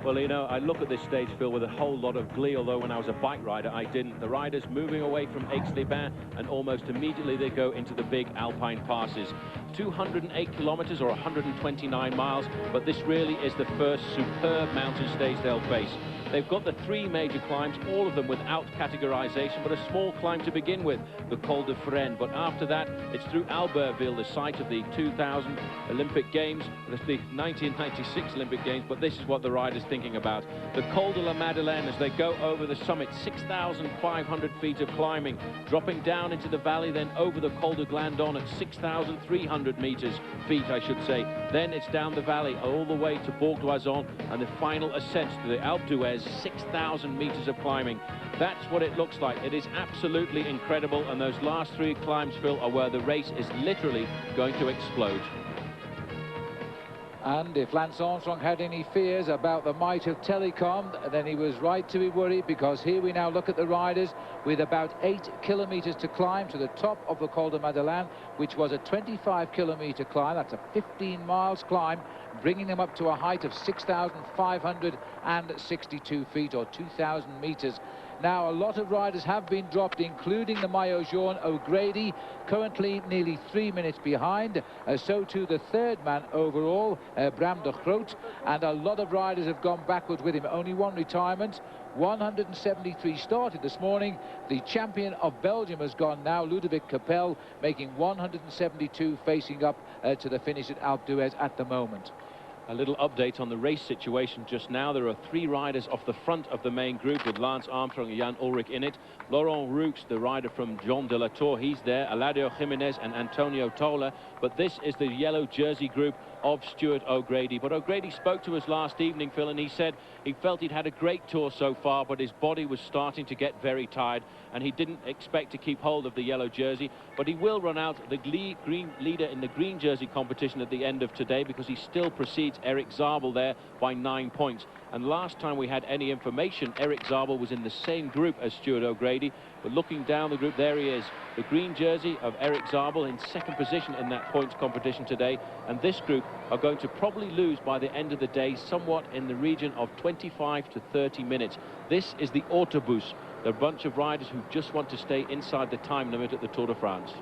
Well, you know, I look at this stage, Phil, with a whole lot of glee, although when I was a bike rider, I didn't. The riders moving away from Aix-les-Bains, and almost immediately they go into the big alpine passes. 208 kilometers or 129 miles, but this really is the first superb mountain stage they'll face. They've got the three major climbs, all of them without categorization, but a small climb to begin with, the Col de Fresnes. But after that, it's through Albertville, the site of the 2000 Olympic Games, the 1996 Olympic Games, but this is what the rider's thinking about. The Col de la Madeleine, as they go over the summit, 6,500 feet of climbing, dropping down into the valley, then over the Col de Glandon at 6,300 feet, I should say. Then it's down the valley all the way to Bourg d'Oisans, and the final ascent to the Alpe d'Huez, 6,000 meters of climbing. That's what it looks like. It is absolutely incredible, and those last three climbs, Phil, are where the race is literally going to explode. And if Lance Armstrong had any fears about the might of Telecom, then he was right to be worried, because here we now look at the riders with about 8 kilometers to climb to the top of the Col de Madeleine, which was a 25-kilometer climb. That's a 15 miles climb, bringing them up to a height of 6,562 feet, or 2,000 meters. Now, a lot of riders have been dropped, including the Maillot Jaune O'Grady, currently nearly 3 minutes behind. So too the third man overall, Bram de Groot, and a lot of riders have gone backwards with him. Only one retirement. 173 started this morning. The champion of Belgium has gone now, Ludovic Capel, making 172, facing up to the finish at Alpe d'Huez at the moment. A little update on the race situation just now. There are three riders off the front of the main group with Lance Armstrong and Jan Ullrich in it. Laurent Roux, the rider from Jean de la Tour, he's there. Eladio Jimenez and Antonio Tola. But this is the yellow jersey group of Stuart O'Grady. But O'Grady spoke to us last evening, Phil, and he said he felt he'd had a great tour so far, but his body was starting to get very tired, and he didn't expect to keep hold of the yellow jersey. But he will run out the green leader in the green jersey competition at the end of today, because he still precedes Eric Zabel there by 9 points. And last time we had any information, Eric Zabel was in the same group as Stuart O'Grady. But looking down the group, there he is, the green jersey of Eric Zabel in second position in that points competition today. And this group are going to probably lose by the end of the day, somewhat in the region of 25 to 30 minutes. This is the Autobus, the bunch of riders who just want to stay inside the time limit at the Tour de France.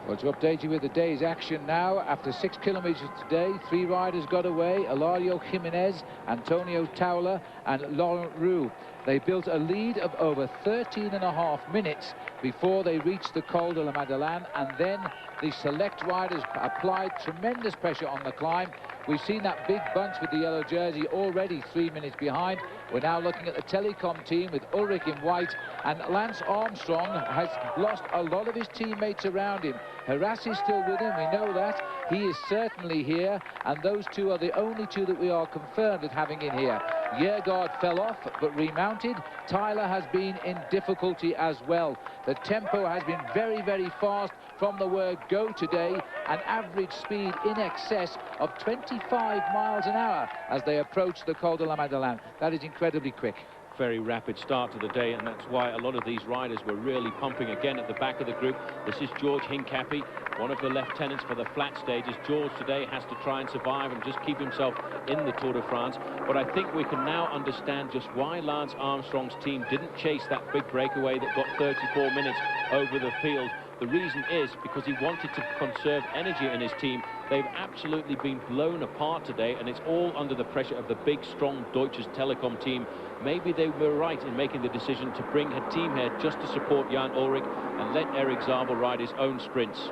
Well, to update you with the day's action now, after 6 kilometers today, 3 riders got away: Eladio Jimenez, Antonio Tola and Laurent Roux. They built a lead of over 13.5 minutes before they reached the Col de la Madeleine, and then the select riders applied tremendous pressure on the climb. We've seen that big bunch with the yellow jersey already 3 minutes behind. We're now looking at the Telecom team with Ullrich in white, and Lance Armstrong has lost a lot of his teammates around him. Haras is still with him, we know that. He is certainly here, and those two are the only two that we are confirmed with having in here. Yergaard fell off but remounted. Tyler has been in difficulty as well. The tempo has been very, very fast from the word go today, an average speed in excess of 25 miles an hour as they approach the Col de la Madeleine. That is incredibly quick. Very rapid start to the day, and that's why a lot of these riders were really pumping. Again at the back of the group, this is George Hincapie, one of the lieutenants for the flat stages. George today has to try and survive and just keep himself in the Tour de France. But I think we can now understand just why Lance Armstrong's team didn't chase that big breakaway that got 34 minutes over the field. The reason is because he wanted to conserve energy in his team. They've absolutely been blown apart today, and it's all under the pressure of the big, strong Deutsche Telekom team. Maybe they were right in making the decision to bring a team here just to support Jan Ullrich and let Eric Zabel ride his own sprints.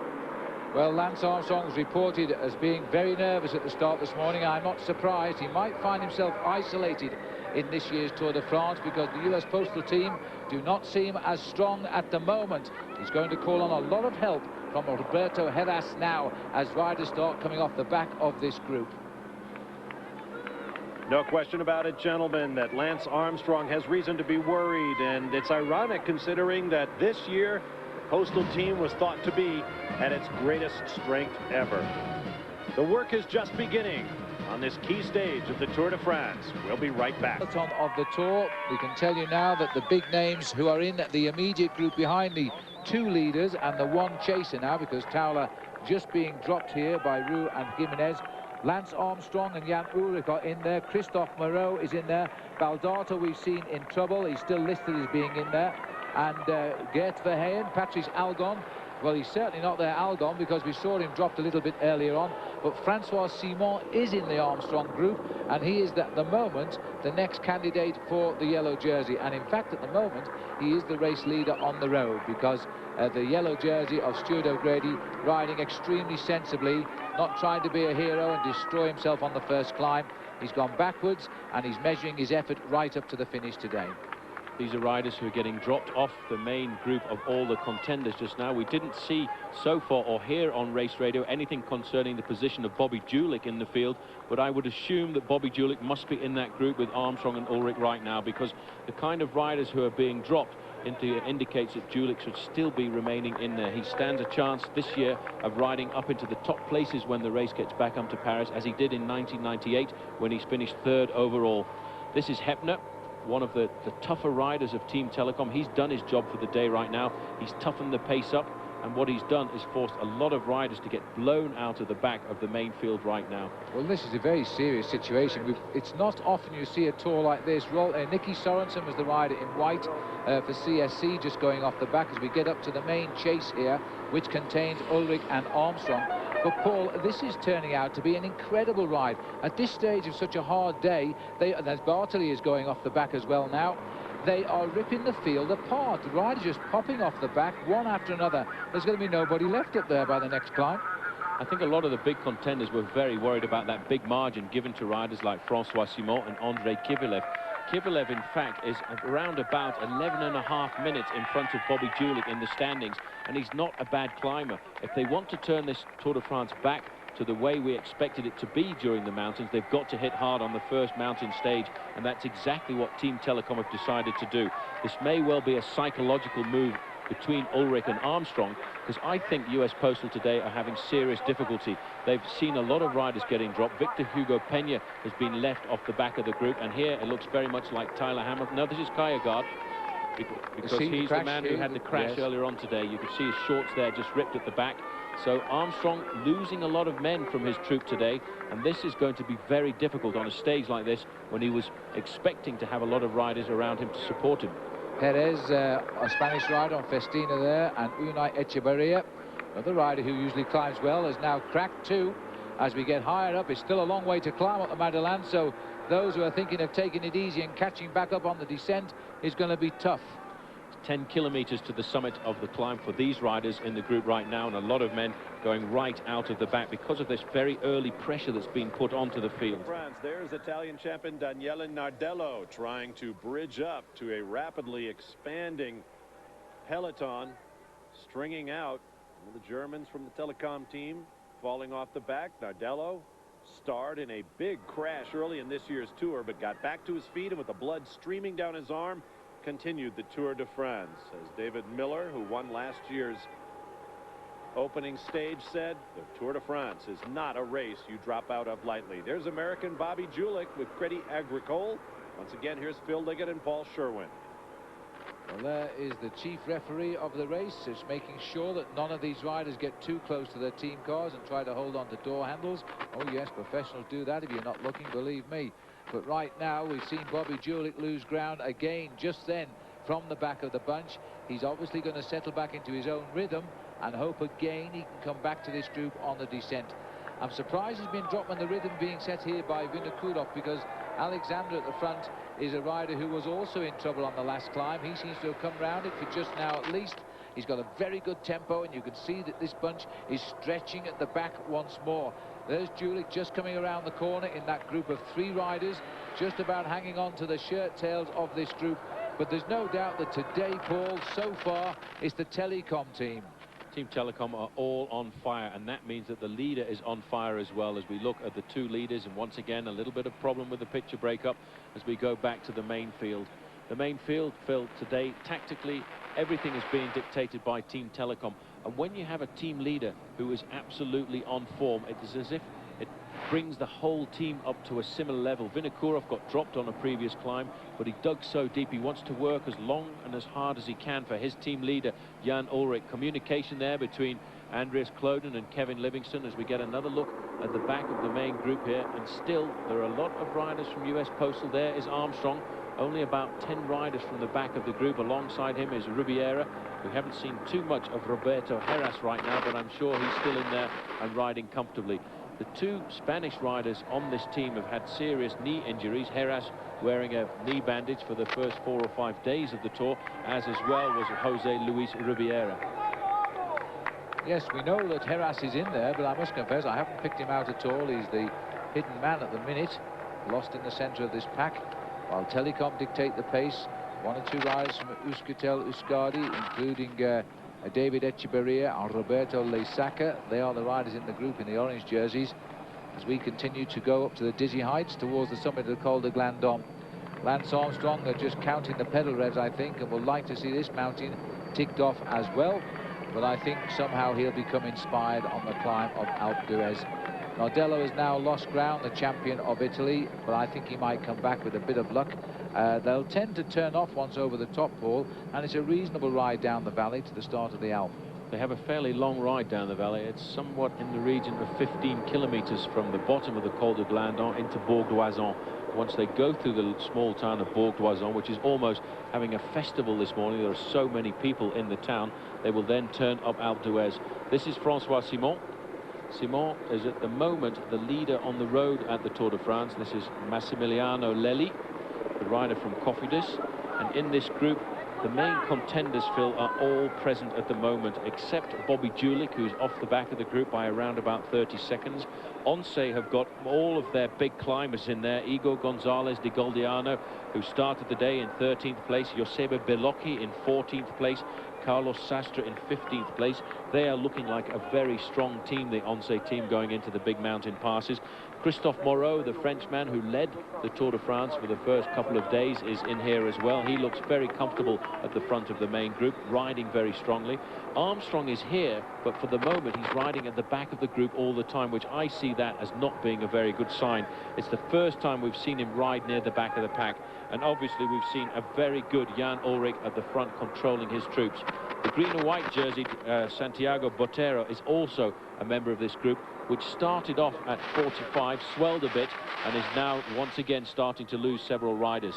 Well, Lance Armstrong's reported as being very nervous at the start this morning. I'm not surprised. He might find himself isolated in this year's Tour de France, because the US Postal team do not seem as strong at the moment. He's going to call on a lot of help from Roberto Heras now as riders start coming off the back of this group. No question about it, gentlemen, that Lance Armstrong has reason to be worried, and it's ironic considering that this year the Postal team was thought to be at its greatest strength ever. The work is just beginning on this key stage of the Tour de France. We'll be right back. Of the Tour, we can tell you now that the big names who are in the immediate group behind the 2 leaders and the 1 chaser now, because Towler just being dropped here by Roux and Jimenez, Lance Armstrong and Jan Ullrich are in there. Christophe Moreau is in there. Baldato we've seen in trouble. He's still listed as being in there. And Gert Verheyen, Patrice Algon. Well, he's certainly not there, Algon, because we saw him dropped a little bit earlier on. But Francois Simon is in the Armstrong group, and he is, at the moment, the next candidate for the yellow jersey. And in fact, at the moment, he is the race leader on the road, because the yellow jersey of Stuart O'Grady riding extremely sensibly, not trying to be a hero and destroy himself on the first climb. He's gone backwards, and he's measuring his effort right up to the finish today. These are riders who are getting dropped off the main group of all the contenders just now. We didn't see so far or hear on race radio anything concerning the position of Bobby Julich in the field, but I would assume that Bobby Julich must be in that group with Armstrong and Ullrich right now, because the kind of riders who are being dropped indicates that Julich should still be remaining in there. He stands a chance this year of riding up into the top places when the race gets back up to Paris, as he did in 1998 when he's finished 3rd overall. This is Hepner, one of the tougher riders of Team Telecom. He's done his job for the day right now. He's toughened the pace up, and what he's done is forced a lot of riders to get blown out of the back of the main field right now. Well, this is a very serious situation. It's not often you see a tour like this. Nicky Sorensen was the rider in white for CSC, just going off the back as we get up to the main chase here, which contains Ullrich and Armstrong. But Paul, this is turning out to be an incredible ride. At this stage of such a hard day, as Bartoli is going off the back as well now, they are ripping the field apart. The riders just popping off the back, one after another. There's going to be nobody left up there by the next climb. I think a lot of the big contenders were very worried about that big margin given to riders like Francois Simon and Andrei Kivilev. Kivilev, in fact, is around about 11.5 minutes in front of Bobby Julich in the standings, and he's not a bad climber. If they want to turn this Tour de France back to the way we expected it to be during the mountains, they've got to hit hard on the first mountain stage, and that's exactly what Team Telecom have decided to do. This may well be a psychological move between Ullrich and Armstrong, because I think US Postal today are having serious difficulty. They've seen a lot of riders getting dropped. Victor Hugo Peña has been left off the back of the group, and here it looks very much like Tyler Hamilton. No, this is Kiergaard, because he's the man who had the crash earlier on today. You could see his shorts there just ripped at the back. So Armstrong losing a lot of men from his troop today, and this is going to be very difficult on a stage like this when he was expecting to have a lot of riders around him to support him. Perez, a Spanish rider on Festina there, and Unai Echeverria, another rider who usually climbs well, has now cracked too. As we get higher up, it's still a long way to climb up the Madeleine, so those who are thinking of taking it easy and catching back up on the descent is going to be tough. 10 kilometers to the summit of the climb for these riders in the group right now, and a lot of men going right out of the back because of this very early pressure that's been put onto the field. France, there's Italian champion Daniele Nardello trying to bridge up to a rapidly expanding peloton, stringing out the Germans from the Telecom team falling off the back. Nardello starred in a big crash early in this year's tour, but got back to his feet, and with the blood streaming down his arm, continued the Tour de France. As David Miller, who won last year's opening stage, said, the Tour de France is not a race you drop out of lightly. There's American Bobby Julich with Crédit Agricole. Once again, here's Phil Liggett and Paul Sherwin. Well, there is the chief referee of the race, is making sure that none of these riders get too close to their team cars and try to hold on to door handles. Oh yes, professionals do that. If you're not looking, believe me. But right now we've seen Bobby Julich lose ground again just then from the back of the bunch. He's obviously going to settle back into his own rhythm and hope again he can come back to this group on the descent. I'm surprised he's been dropped on the rhythm being set here by Vinokourov, because Alexander at the front is a rider who was also in trouble on the last climb. He seems to have come round it for just now at least. He's got a very good tempo, and you can see that this bunch is stretching at the back once more. There's Julich just coming around the corner in that group of 3 riders, just about hanging on to the shirt tails of this group. But there's no doubt that today, Paul, so far, it's the Telecom team. Team Telecom are all on fire, and that means that the leader is on fire as well. As we look at the 2 leaders, and once again a little bit of problem with the picture breakup as we go back to the main field. The main field, Phil, today tactically everything is being dictated by Team Telecom, and when you have a team leader who is absolutely on form, it is as if it brings the whole team up to a similar level. Vinokourov got dropped on a previous climb, but he dug so deep. He wants to work as long and as hard as he can for his team leader, Jan Ullrich. Communication there between Andreas Kloden and Kevin Livingston, as we get another look at the back of the main group here. And still, there are a lot of riders from US Postal. There is Armstrong. Only about 10 riders from the back of the group. Alongside him is Rubiera. We haven't seen too much of Roberto Heras right now, but I'm sure he's still in there and riding comfortably. The two Spanish riders on this team have had serious knee injuries. Heras wearing a knee bandage for the first 4 or 5 days of the Tour, as well was Jose Luis Rubiera. Yes, we know that Heras is in there, but I must confess I haven't picked him out at all. He's the hidden man at the minute, lost in the centre of this pack, while Telecom dictate the pace. 1 or 2 riders from Euskaltel Euskadi, including David Echeverria and Roberto Leisaca. They are the riders in the group in the orange jerseys, as we continue to go up to the dizzy heights towards the summit of the Col de Glandon. Lance Armstrong are just counting the pedal revs, I think, and would like to see this mountain ticked off as well. But I think somehow he'll become inspired on the climb of Alpe d'Huez. Nardello has now lost ground, the champion of Italy, but I think he might come back with a bit of luck. They'll tend to turn off once over the top, Paul, and it's a reasonable ride down the valley to the start of the Alpe. They have a fairly long ride down the valley. It's somewhat in the region of 15 kilometers from the bottom of the Col de Glandon into Bourg d'Oisans. Once they go through the small town of Bourg d'Oisans, which is almost having a festival this morning, there are so many people in the town, they will then turn up Alpe d'Huez. This is Francois Simon. Simon is at the moment the leader on the road at the Tour de France. This is Massimiliano Lelli, the rider from Cofidis. And in this group, the main contenders, Phil, are all present at the moment, except Bobby Julich, who's off the back of the group by around about 30 seconds. Once have got all of their big climbers in there. Igor Gonzalez de Galdiano, who started the day in 13th place. Joseba Belocchi in 14th place. Carlos Sastre in 15th place. They are looking like a very strong team, the Once team, going into the big mountain passes. Christophe Moreau, the Frenchman who led the Tour de France for the first couple of days, is in here as well. He looks very comfortable at the front of the main group, riding very strongly. Armstrong is here, but for the moment he's riding at the back of the group all the time, which I see that as not being a very good sign. It's the first time we've seen him ride near the back of the pack, and obviously we've seen a very good Jan Ullrich at the front controlling his troops. The green and white jersey, Santiago Botero, is also a member of this group, which started off at 45, swelled a bit, and is now once again starting to lose several riders.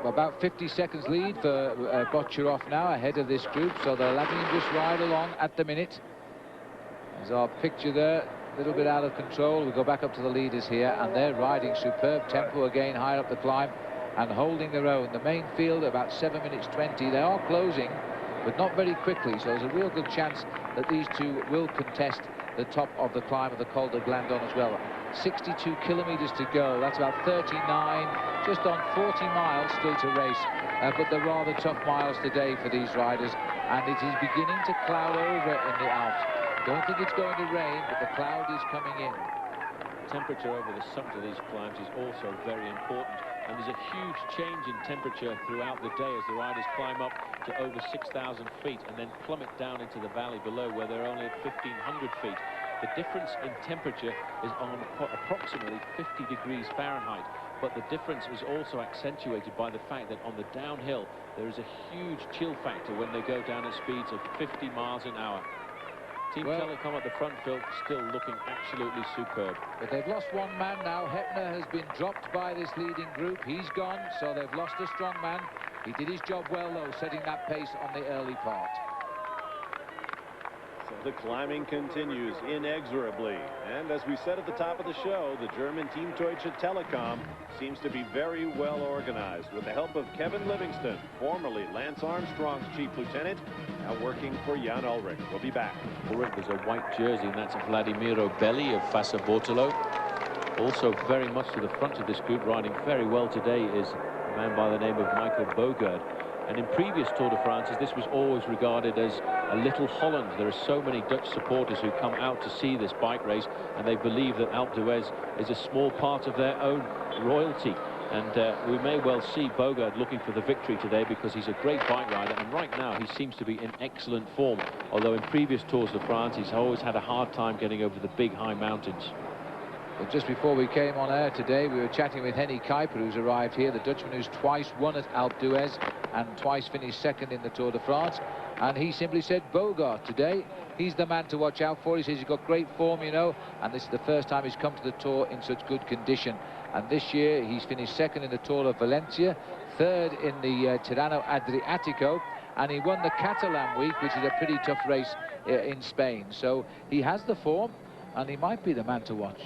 About 50 seconds lead for Botcherov now, ahead of this group, so they're letting him just ride along at the minute. There's our picture there, a little bit out of control. We go back up to the leaders here, and they're riding superb tempo again, higher up the climb, and holding their own. The main field about 7 minutes 20. They are closing, but not very quickly, so there's a real good chance that these two will contest the top of the climb of the Col de Glandon as well. 62 kilometers to go. That's about 39, just on 40 miles still to race, but they're rather tough miles today for these riders, and it is beginning to cloud over in the Alps. Don't think it's going to rain, but the cloud is coming in. Temperature over the summit of these climbs is also very important, and there's a huge change in temperature throughout the day as the riders climb up to over 6,000 feet and then plummet down into the valley below, where they're only at 1,500 feet. The difference in temperature is on approximately 50 degrees Fahrenheit, but the difference is also accentuated by the fact that on the downhill there is a huge chill factor when they go down at speeds of 50 miles an hour. Team Telecom at the front, Phil, still looking absolutely superb. But they've lost one man now. Heppner has been dropped by this leading group. He's gone, so they've lost a strong man. He did his job well, though, setting that pace on the early part. So the climbing continues inexorably. And as we said at the top of the show, the German Team Deutsche Telekom seems to be very well organized, with the help of Kevin Livingston, formerly Lance Armstrong's chief lieutenant, now working for Jan Ullrich. We'll be back. Ullrich is a white jersey, and that's Vladimiro Belli of Fassa Bortolo. Also very much to the front of this group, riding very well today, is a man by the name of Michael Bogert. And in previous Tour de France's, this was always regarded as a little Holland. There are so many Dutch supporters who come out to see this bike race, and they believe that Alpe d'Huez is a small part of their own royalty. And we may well see Bogert looking for the victory today, because he's a great bike rider, and right now he seems to be in excellent form. Although in previous Tours de France, he's always had a hard time getting over the big high mountains. Well, just before we came on air today, we were chatting with Henny Kuiper, who's arrived here, the Dutchman who's twice won at Alpe d'Huez. and twice finished second in the Tour de France. And he simply said Bogart today. He's the man to watch out for. He says he's got great form, you know, and this is the first time he's come to the Tour in such good condition. And this year he's finished second in the Tour of Valencia, third in the Tirreno Adriatico, and he won the Catalan week, which is a pretty tough race in Spain. So he has the form, and he might be the man to watch.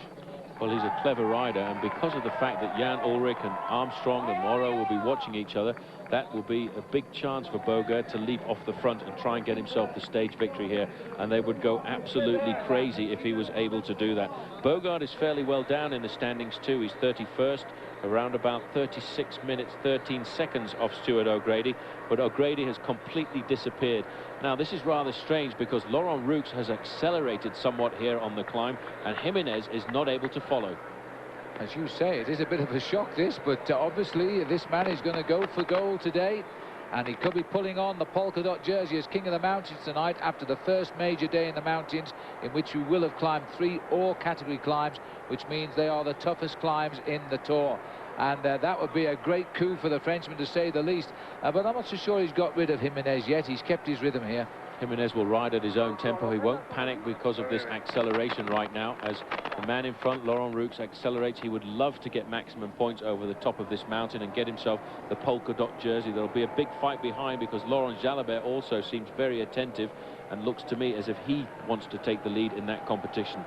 Well, he's a clever rider, and because of the fact that Jan Ullrich and Armstrong and Morrow will be watching each other, that will be a big chance for Bogert to leap off the front and try and get himself the stage victory here, and they would go absolutely crazy if he was able to do that. Bogart is fairly well down in the standings too. He's 31st, around about 36 minutes 13 seconds off Stuart O'Grady, but O'Grady has completely disappeared. Now this is rather strange because Laurent Roux has accelerated somewhat here on the climb, and Jimenez is not able to follow. As you say, it is a bit of a shock this, but obviously this man is going to go for gold today, and he could be pulling on the polka dot jersey as King of the Mountains tonight after the first major day in the mountains, in which we will have climbed 3 all-category climbs, which means they are the toughest climbs in the Tour. And that would be a great coup for the Frenchman, to say the least. But I'm not so sure he's got rid of Jimenez yet. He's kept his rhythm here. Jimenez will ride at his own tempo. He won't panic because of this acceleration right now. As the man in front, Laurent Roux, accelerates, he would love to get maximum points over the top of this mountain and get himself the polka dot jersey. There'll be a big fight behind because Laurent Jalabert also seems very attentive and looks to me as if he wants to take the lead in that competition.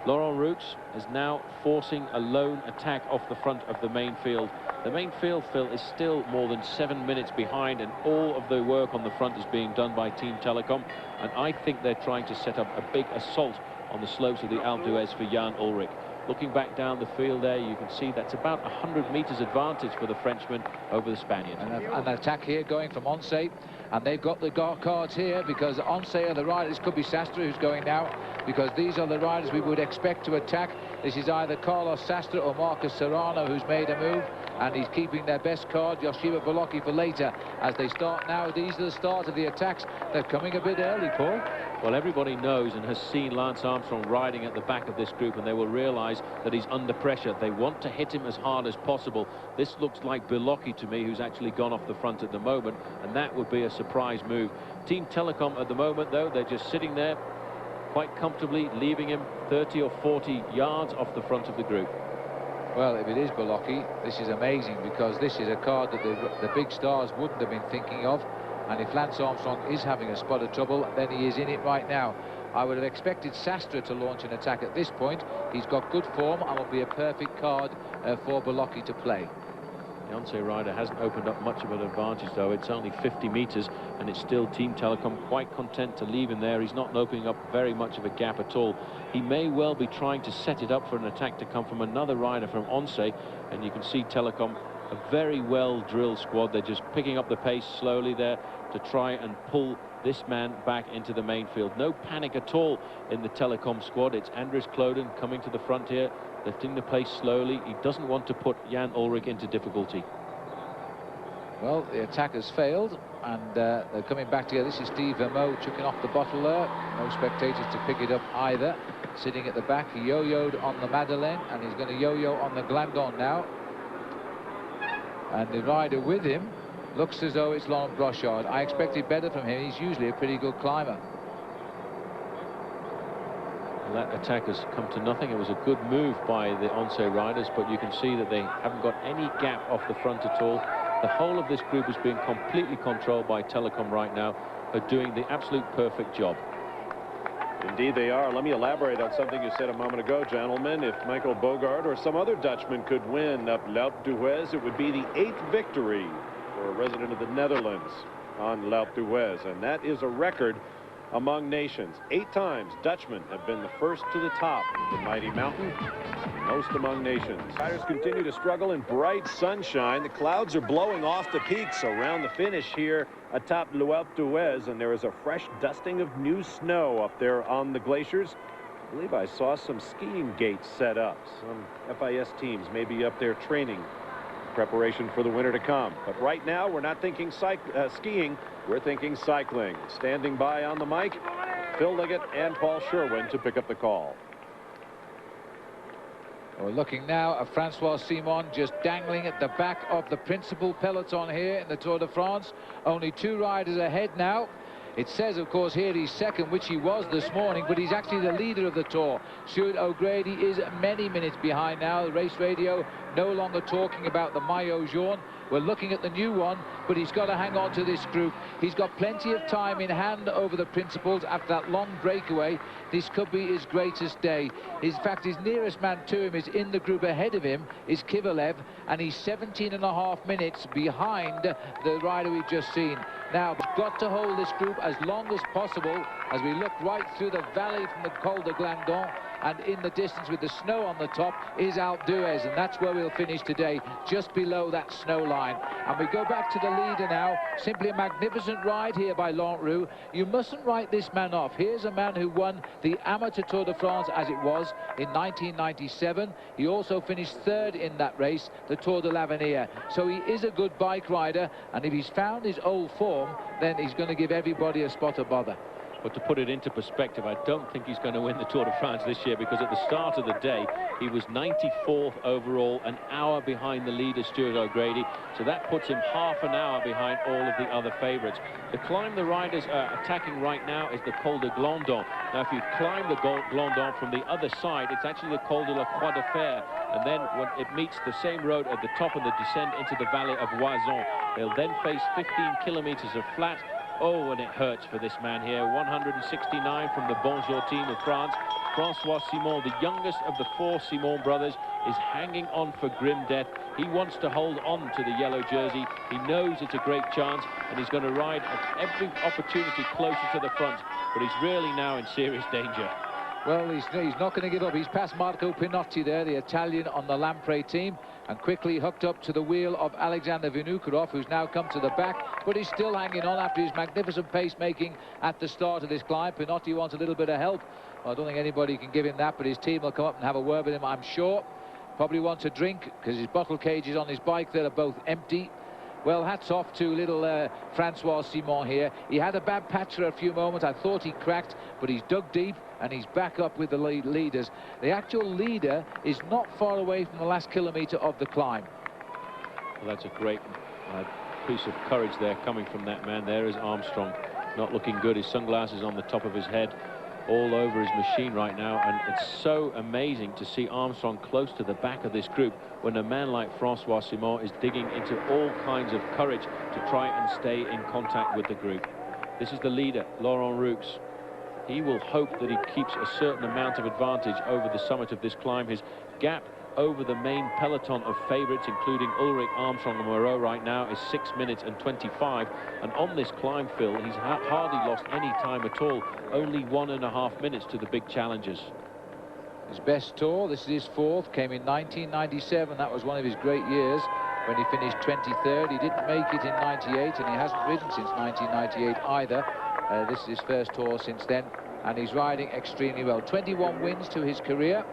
Laurent Roux is now forcing a lone attack off the front of the main field. The main field, Phil, is still more than 7 minutes behind, and all of the work on the front is being done by Team Telecom, and I think they're trying to set up a big assault on the slopes of the Alpe d'Huez for Jan Ullrich. Looking back down the field there, you can see that's about 100 meters advantage for the Frenchman over the Spaniard. And an attack here going from Once, and they've got the cards here because Once are the riders. Could be Sastre who's going now, because these are the riders we would expect to attack. This is either Carlos Sastre or Marcus Serrano who's made a move, and he's keeping their best card, Yoshima Bolocchi, for later as they start now. These are the start of the attacks. They're coming a bit early, Paul. Well, everybody knows and has seen Lance Armstrong riding at the back of this group, and they will realize that he's under pressure. They want to hit him as hard as possible. This looks like Bolocchi to me, who's actually gone off the front at the moment, and that would be a surprise move. Team Telecom at the moment, though, they're just sitting there quite comfortably, leaving him 30 or 40 yards off the front of the group. Well, if it is Bolocchi, this is amazing, because this is a card that the big stars wouldn't have been thinking of. And if Lance Armstrong is having a spot of trouble, then he is in it right now. I would have expected Sastre to launch an attack at this point. He's got good form and will be a perfect card for Bolocchi to play. The Once rider hasn't opened up much of an advantage, though. It's only 50 meters, and it's still Team Telecom quite content to leave him there. He's not opening up very much of a gap at all. He may well be trying to set it up for an attack to come from another rider from Once, and you can see Telecom, a very well-drilled squad. They're just picking up the pace slowly there to try and pull this man back into the main field. No panic at all in the Telecom squad. It's Andries Kloden coming to the front here, lifting the pace slowly. He doesn't want to put Jan Ullrich into difficulty. Well, the attack has failed, and they're coming back together. This is Steve Vermeaux chucking off the bottle there. No spectators to pick it up either. Sitting at the back, he yo-yoed on the Madeleine, and he's going to yo-yo on the Glandon now. And the rider with him looks as though it's Laurent Brochard. I expected better from him. He's usually a pretty good climber. Well, that attack has come to nothing. It was a good move by the Once riders, but you can see that they haven't got any gap off the front at all. The whole of this group is being completely controlled by Telecom right now. They're doing the absolute perfect job. Indeed they are. Let me elaborate on something you said a moment ago, gentlemen. If Michael Bogart or some other Dutchman could win up L'Alpe d'Huez, it would be the 8th victory for a resident of the Netherlands on L'Alpe d'Huez, and that is a record among nations. 8 times Dutchmen have been the first to the top of the mighty mountain, most among nations. Riders continue to struggle in bright sunshine. The clouds are blowing off the peaks around the finish here atop L'Alpe d'Huez, and there is a fresh dusting of new snow up there on the glaciers. I believe I saw some skiing gates set up. Some FIS teams may be up there training, preparation for the winter to come. But right now, we're not thinking skiing, we're thinking cycling. Standing by on the mic, Phil Liggett and Paul Sherwin to pick up the call. We're looking now at Francois Simon just dangling at the back of the principal peloton here in the Tour de France. Only 2 riders ahead now. It says, of course, here he's second, which he was this morning, but he's actually the leader of the Tour. Stuart O'Grady is many minutes behind now. The race radio no longer talking about the Maillot Jaune. We're looking at the new one, but he's got to hang on to this group. He's got plenty of time in hand over the principals after that long breakaway. This could be his greatest day. In fact, his nearest man to him is in the group ahead of him, is Kovalev, and he's 17.5 minutes behind the rider we've just seen. Now, we've got to hold this group as long as possible as we look right through the valley from the Col de Glandon, and in the distance with the snow on the top is Alpe d'Huez, and that's where we'll finish today, just below that snow line. And we go back to the leader now. Simply a magnificent ride here by Laurent Roux. You mustn't write this man off. Here's a man who won the Amateur Tour de France as it was in 1997. He also finished 3rd in that race, the Tour de l'Avenir. So he is a good bike rider, and if he's found his old form, then he's going to give everybody a spot of bother. But to put it into perspective, I don't think he's going to win the Tour de France this year, because at the start of the day, he was 94th overall, an hour behind the leader, Stuart O'Grady. So that puts him half an hour behind all of the other favourites. The climb the riders are attacking right now is the Col de Glandon. Now, if you climb the Glandon from the other side, it's actually the Col de la Croix de Fer. And then when it meets the same road at the top and the descent into the valley of Oison, they'll then face 15 kilometres of flat. Oh, and it hurts for this man here. 169 from the Bonjour team of France. Francois Simon, the youngest of the 4 Simon brothers, is hanging on for grim death. He wants to hold on to the yellow jersey. He knows it's a great chance, and he's going to ride at every opportunity closer to the front. But he's really now in serious danger. Well, he's not going to give up. He's passed Marco Pinotti there, the Italian on the Lampre team, and quickly hooked up to the wheel of Alexander Vinokurov, who's now come to the back, but he's still hanging on after his magnificent pace-making at the start of this climb. Pinotti wants a little bit of help. Well, I don't think anybody can give him that, but his team will come up and have a word with him, I'm sure. Probably wants a drink, because his bottle cages on his bike there are both empty. Well, hats off to little Francois Simon here. He had a bad patch for a few moments. I thought he cracked, but he's dug deep, and he's back up with the leaders. The actual leader is not far away from the last kilometre of the climb. Well, that's a great piece of courage there coming from that man. There is Armstrong, not looking good. His sunglasses on the top of his head, all over his machine right now, and it's so amazing to see Armstrong close to the back of this group when a man like Francois Simon is digging into all kinds of courage to try and stay in contact with the group. This is the leader, Laurent Roux. He will hope that he keeps a certain amount of advantage over the summit of this climb. His gap over the main peloton of favourites, including Ulrich, Armstrong and Moreau right now, is 6 minutes and 25. And on this climb, Phil, he's hardly lost any time at all. Only 1.5 minutes to the big challengers. His best tour, this is his 4th, came in 1997. That was one of his great years when he finished 23rd. He didn't make it in 98, and he hasn't ridden since 1998 either. This is his first tour since then, and he's riding extremely well. 21 wins to his career.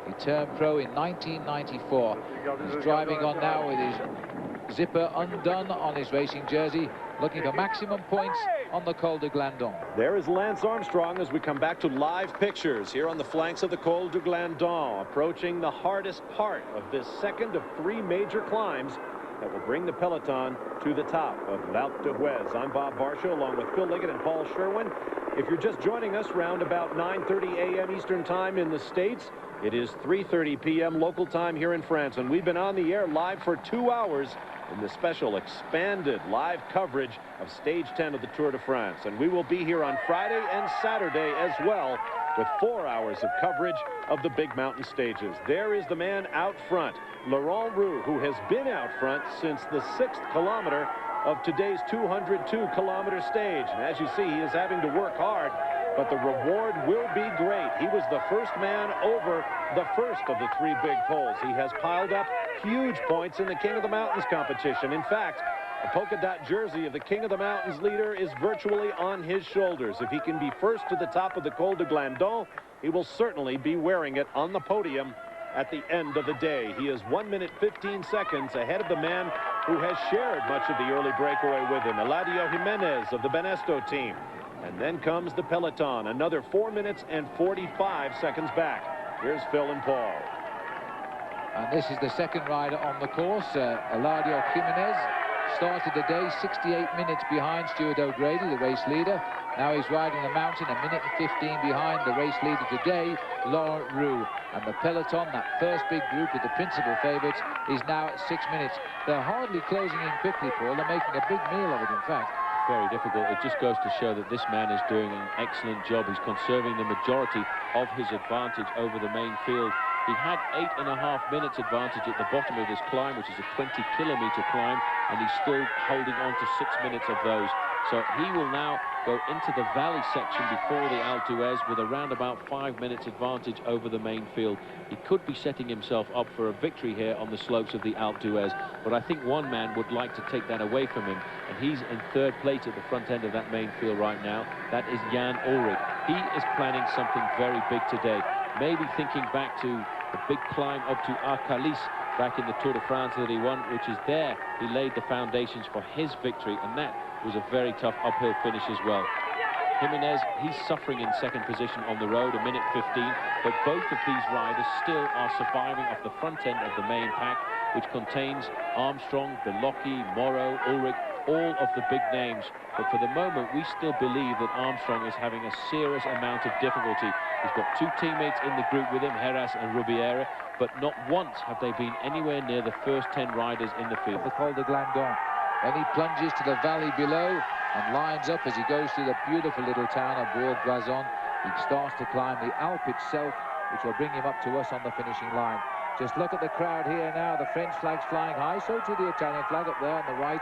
He turned pro in 1994. He's driving on now with his zipper undone on his racing jersey, looking for maximum points on the Col de Glandon. There is Lance Armstrong as we come back to live pictures here on the flanks of the Col de Glandon, approaching the hardest part of this second of 3 major climbs that will bring the peloton to the top of L'Alpe d'Huez. I'm Bob Varsha, along with Phil Liggett and Paul Sherwin. If you're just joining us, round about 9:30 a.m. Eastern Time in the States, it is 3:30 p.m. local time here in France, and we've been on the air live for 2 hours in the special expanded live coverage of Stage 10 of the Tour de France. And we will be here on Friday and Saturday as well, with 4 hours of coverage of the big mountain stages. There is the man out front, Laurent Roux, who has been out front since the 6th kilometer of today's 202-kilometer stage. And as you see, he is having to work hard, but the reward will be great. He was the first man over the first of the 3 big poles. He has piled up huge points in the King of the Mountains competition. In fact, the polka dot jersey of the King of the Mountains leader is virtually on his shoulders. If he can be first to the top of the Col de Glandon, he will certainly be wearing it on the podium at the end of the day. He is 1 minute 15 seconds ahead of the man who has shared much of the early breakaway with him, Eladio Jimenez of the Benesto team. And then comes the peloton, another 4 minutes and 45 seconds back. Here's Phil and Paul. And this is the second rider on the course, Eladio Jimenez. Started the day 68 minutes behind Stuart O'Grady, the race leader. Now he's riding the mountain a minute and 15 behind the race leader today, Laurent Roux. And the peloton, that first big group with the principal favourites, is now at 6 minutes. They're hardly closing in quickly, Paul. They're making a big meal of it, in fact. Very difficult. It just goes to show that this man is doing an excellent job. He's conserving the majority of his advantage over the main field. He had 8.5 minutes advantage at the bottom of this climb, which is a 20-kilometre climb, and he's still holding on to 6 minutes of those. So he will now go into the valley section before the Alpe d'Huez with around about 5 minutes advantage over the main field. He could be setting himself up for a victory here on the slopes of the Alpe d'Huez, but I think one man would like to take that away from him, and he's in third place at the front end of that main field right now. That is Jan Ullrich. He is planning something very big today, maybe thinking back to the big climb up to Arcalis back in the Tour de France that he won, which is there he laid the foundations for his victory, and that was a very tough uphill finish as well. Jimenez, he's suffering in second position on the road, a minute 15, but both of these riders still are surviving off the front end of the main pack, which contains Armstrong, Bellocchi, Morrow, Ullrich, all of the big names. But for the moment, we still believe that Armstrong is having a serious amount of difficulty. He's got two teammates in the group with him, Heras and Rubiera, but not once have they been anywhere near the first 10 riders in the field. The Col de Glandon. Then he plunges to the valley below and lines up as he goes through the beautiful little town of Bourg-Brazon. He starts to climb the Alpe itself, which will bring him up to us on the finishing line. Just look at the crowd here now. The French flag's flying high, so too the Italian flag up there on the right.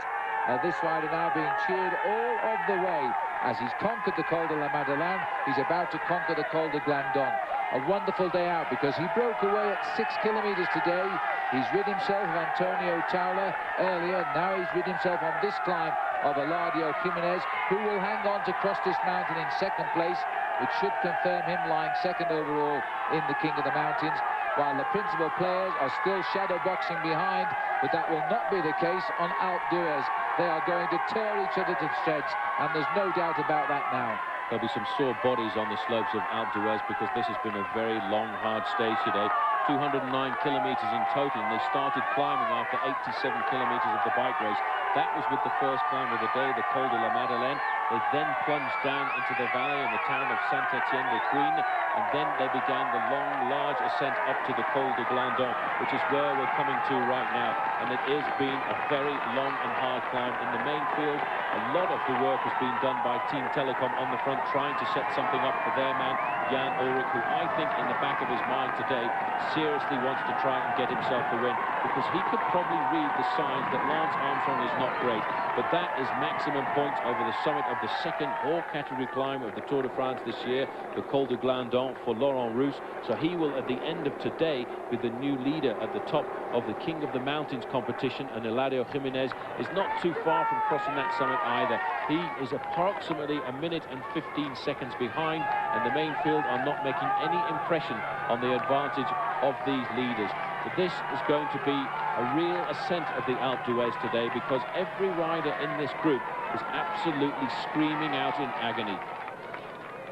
This rider now being cheered all of the way. As he's conquered the Col de la Madeleine, he's about to conquer the Col de Glandon. A wonderful day out because he broke away at 6 kilometres today. He's rid himself of Antonio Taula earlier. Now he's rid himself on this climb of Eladio Jimenez, who will hang on to cross this mountain in second place, which should confirm him lying second overall in the King of the Mountains, while the principal players are still shadow boxing behind, but that will not be the case on Alpe d'Huez. They are going to tear each other to shreds, and there's no doubt about that now. There'll be some sore bodies on the slopes of Alpe d'Huez because this has been a very long, hard stage today. 209 kilometres in total, and they started climbing after 87 kilometres of the bike race. That was with the first climb of the day, the Col de la Madeleine. They then plunged down into the valley in the town of Saint-Étienne-de-Queen, and then they began the long, large ascent up to the Col de Glandon, which is where we're coming to right now. And it has been a very long and hard climb in the main field. A lot of the work has been done by Team Telecom on the front, trying to set something up for their man, Jan Ullrich, who I think in the back of his mind today seriously wants to try and get himself the win, because he could probably read the signs that Lance Armstrong is not great, but that is maximum points over the summit of the second all-category climb of the Tour de France this year, the Col de Glandon for Laurent Roux. So he will, at the end of today, be the new leader at the top of the King of the Mountains competition, and Eladio Jimenez is not too far from crossing that summit either. He is approximately a minute and 15 seconds behind, and the main field are not making any impression on the advantage of these leaders. But this is going to be a real ascent of the Alpe d'Huez today, because every rider in this group is absolutely screaming out in agony.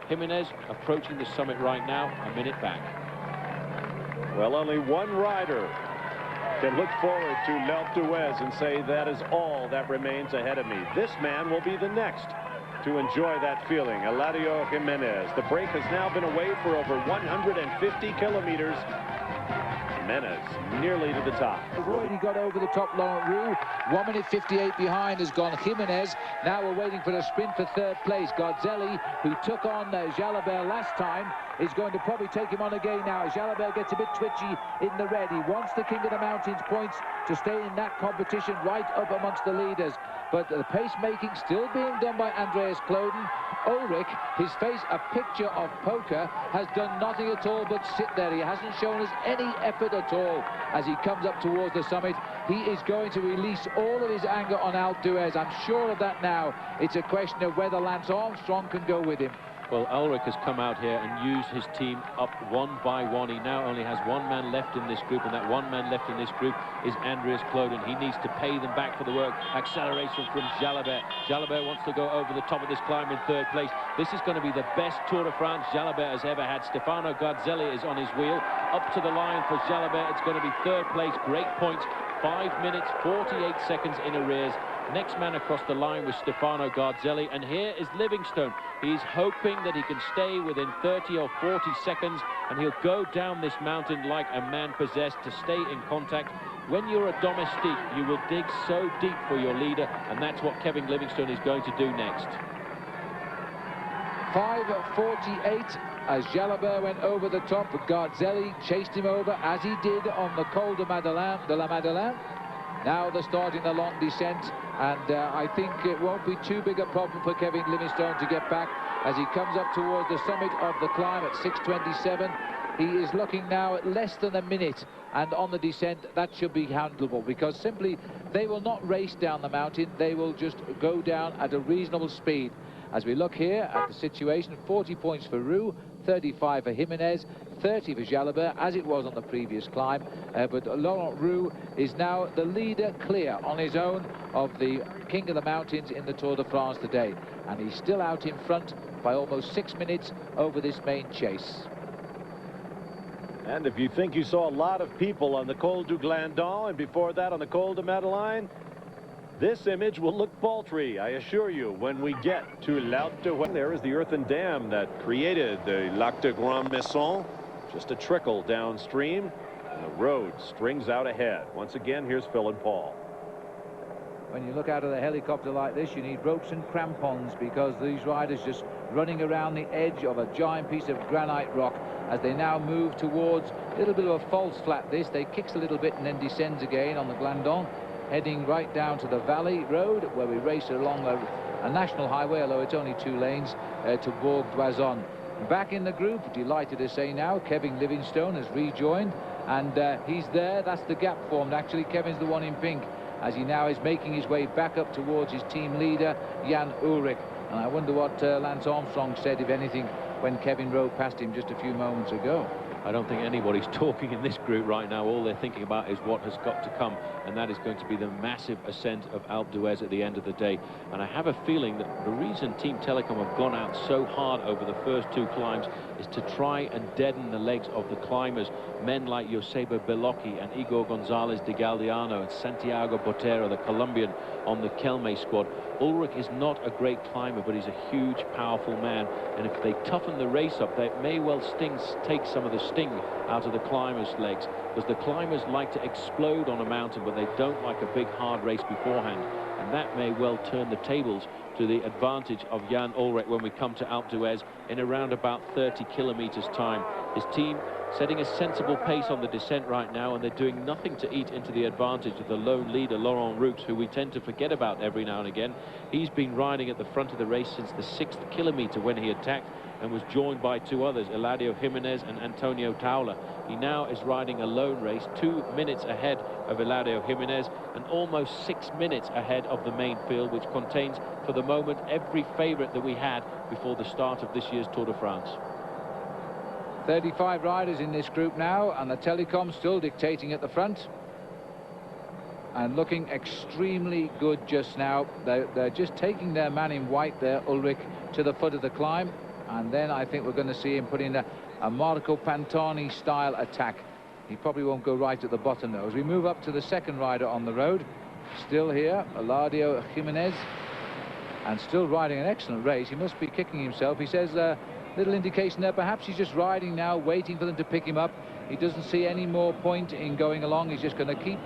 Jimenez approaching the summit right now, a minute back. Well, only one rider can look forward to L'Alpe d'Huez and say that is all that remains ahead of me. This man will be the next to enjoy that feeling, Eladio Jimenez. The break has now been away for over 150 kilometers. Jimenez nearly to the top. He's already got over the top, Laurent Roux. 1 minute 58 behind has gone Jimenez. Now we're waiting for a sprint for third place. Garzelli, who took on Jalabert last time, is going to probably take him on again now. Jalabert gets a bit twitchy in the red. He wants the King of the Mountains points to stay in that competition right up amongst the leaders. But the pace-making still being done by Andreas Kloden. Ullrich, his face a picture of poker, has done nothing at all but sit there. He hasn't shown us any effort at all as he comes up towards the summit. He is going to release all of his anger on Alpe d'Huez. I'm sure of that now. It's a question of whether Lance Armstrong can go with him. Well, Ullrich has come out here and used his team up one by one. He now only has one man left in this group, and that one man left in this group is Andreas Klöden. He needs to pay them back for the work. Acceleration from Jalabert. Jalabert wants to go over the top of this climb in third place. This is going to be the best Tour de France Jalabert has ever had. Stefano Garzelli is on his wheel. Up to the line for Jalabert. It's going to be third place. Great points. 5 minutes, 48 seconds in arrears. Next man across the line was Stefano Garzelli, and here is Livingstone. He's hoping that he can stay within 30 or 40 seconds, and he'll go down this mountain like a man possessed to stay in contact. When you're a domestique, you will dig so deep for your leader, and that's what Kevin Livingstone is going to do next. 5:48 as Jalabert went over the top. Garzelli chased him over, as he did on the Col de la Madeleine. Now they're starting the long descent, and I think it won't be too big a problem for Kevin Livingstone to get back as he comes up towards the summit of the climb at 6:27. He is looking now at less than a minute, and on the descent that should be handleable, because simply they will not race down the mountain. They will just go down at a reasonable speed. As we look here at the situation, 40 points for Roux, 35 for Jimenez, 30 for Jalabert, as it was on the previous climb. But Laurent Roux is now the leader, clear on his own, of the King of the Mountains in the Tour de France today. And he's still out in front by almost 6 minutes over this main chase. And if you think you saw a lot of people on the Col du Glandon and before that on the Col de Madeleine, this image will look paltry, I assure you, when we get to L'Alpe d'Huez. There is the earthen dam that created the Lac de Grandmesson. Just a trickle downstream, and the road strings out ahead. Once again, here's Phil and Paul. When you look out of the helicopter like this, you need ropes and crampons, because these riders just running around the edge of a giant piece of granite rock as they now move towards a little bit of a false flat. This, they kicks a little bit and then descends again on the Glandon, heading right down to the Valley Road, where we race along a national highway, although it's only 2 lanes, to Bourg d'Oisonne. Back in the group, delighted to say now, Kevin Livingstone has rejoined, and he's there. That's the gap formed. Actually, Kevin's the one in pink, as he now is making his way back up towards his team leader, Jan Ullrich. And I wonder what Lance Armstrong said, if anything, when Kevin rode past him just a few moments ago. I don't think anybody's talking in this group right now. All they're thinking about is what has got to come, and that is going to be the massive ascent of Alpe d'Huez at the end of the day. And I have a feeling that the reason Team Telecom have gone out so hard over the first 2 climbs is to try and deaden the legs of the climbers. Men like Joseba Bellocchi and Igor Gonzalez de Galdiano and Santiago Botero, the Colombian on the Kelme squad. Ullrich is not a great climber, but he's a huge, powerful man, and if they toughen the race up, they may well take some of the sting out of the climbers' legs, because the climbers like to explode on a mountain, but they don't like a big, hard race beforehand, and that may well turn the tables to the advantage of Jan Ullrich when we come to Alpe d'Huez in around about 30 kilometers time. His team setting a sensible pace on the descent right now, and they're doing nothing to eat into the advantage of the lone leader, Laurent Roux, who we tend to forget about every now and again. He's been riding at the front of the race since the 6th kilometer when he attacked, and was joined by 2 others, Eladio Jimenez and Antonio Taula. He now is riding a lone race, 2 minutes ahead of Eladio Jimenez and almost 6 minutes ahead of the main field, which contains, for the moment, every favourite that we had before the start of this year's Tour de France. 35 riders in this group now, and the Telecom still dictating at the front and looking extremely good just now. They're just taking their man in white there, Ullrich, to the foot of the climb, and then I think we're going to see him put in a Marco Pantani style attack. He probably won't go right at the bottom though. As we move up to the second rider on the road, still here, Eladio Jimenez, and still riding an excellent race. He must be kicking himself. He says little indication there, perhaps he's just riding now, waiting for them to pick him up. He doesn't see any more point in going along. He's just going to keep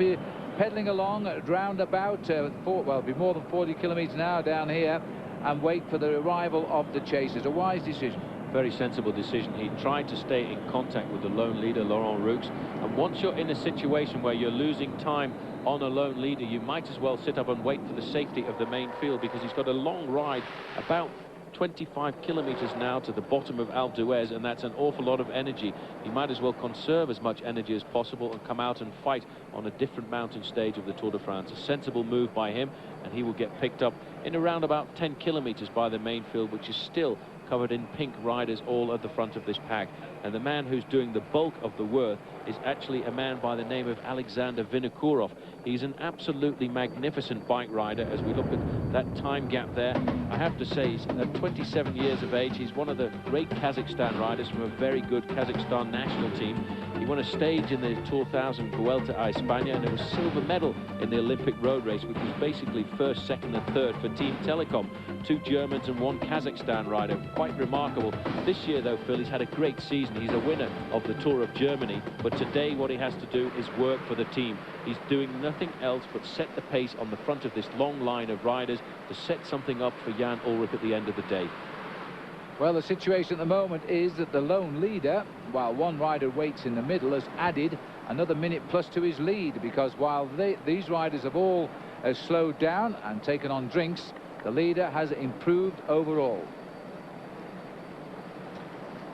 pedaling along round about well, it'll be more than 40 kilometers an hour down here, and wait for the arrival of the chasers. A wise decision. Very sensible decision. He tried to stay in contact with the lone leader, Laurent Roux, and once you're in a situation where you're losing time on a lone leader, you might as well sit up and wait for the safety of the main field, because he's got a long ride, about 25 kilometers now to the bottom of Alpe d'Huez, and that's an awful lot of energy. He might as well conserve as much energy as possible and come out and fight on a different mountain stage of the Tour de France. A sensible move by him, and he will get picked up in around about 10 kilometers by the main field, which is still covered in pink riders all at the front of this pack. And the man who's doing the bulk of the work is actually a man by the name of Alexander Vinokourov. He's an absolutely magnificent bike rider. As we look at that time gap there, I have to say, he's at 27 years of age. He's one of the great Kazakhstan riders from a very good Kazakhstan national team. He won a stage in the 2000 Vuelta a España, and it was silver medal in the Olympic road race, which was basically first, second and third for Team Telecom. 2 Germans and 1 Kazakhstan rider. Quite remarkable. This year, though, Phil, he's had a great season. He's a winner of the Tour of Germany, but today what he has to do is work for the team. He's doing nothing else but set the pace on the front of this long line of riders to set something up for Jan Ullrich at the end of the day. Well, the situation at the moment is that the lone leader, while one rider waits in the middle, has added another minute plus to his lead, because while these riders have all slowed down and taken on drinks, the leader has improved overall.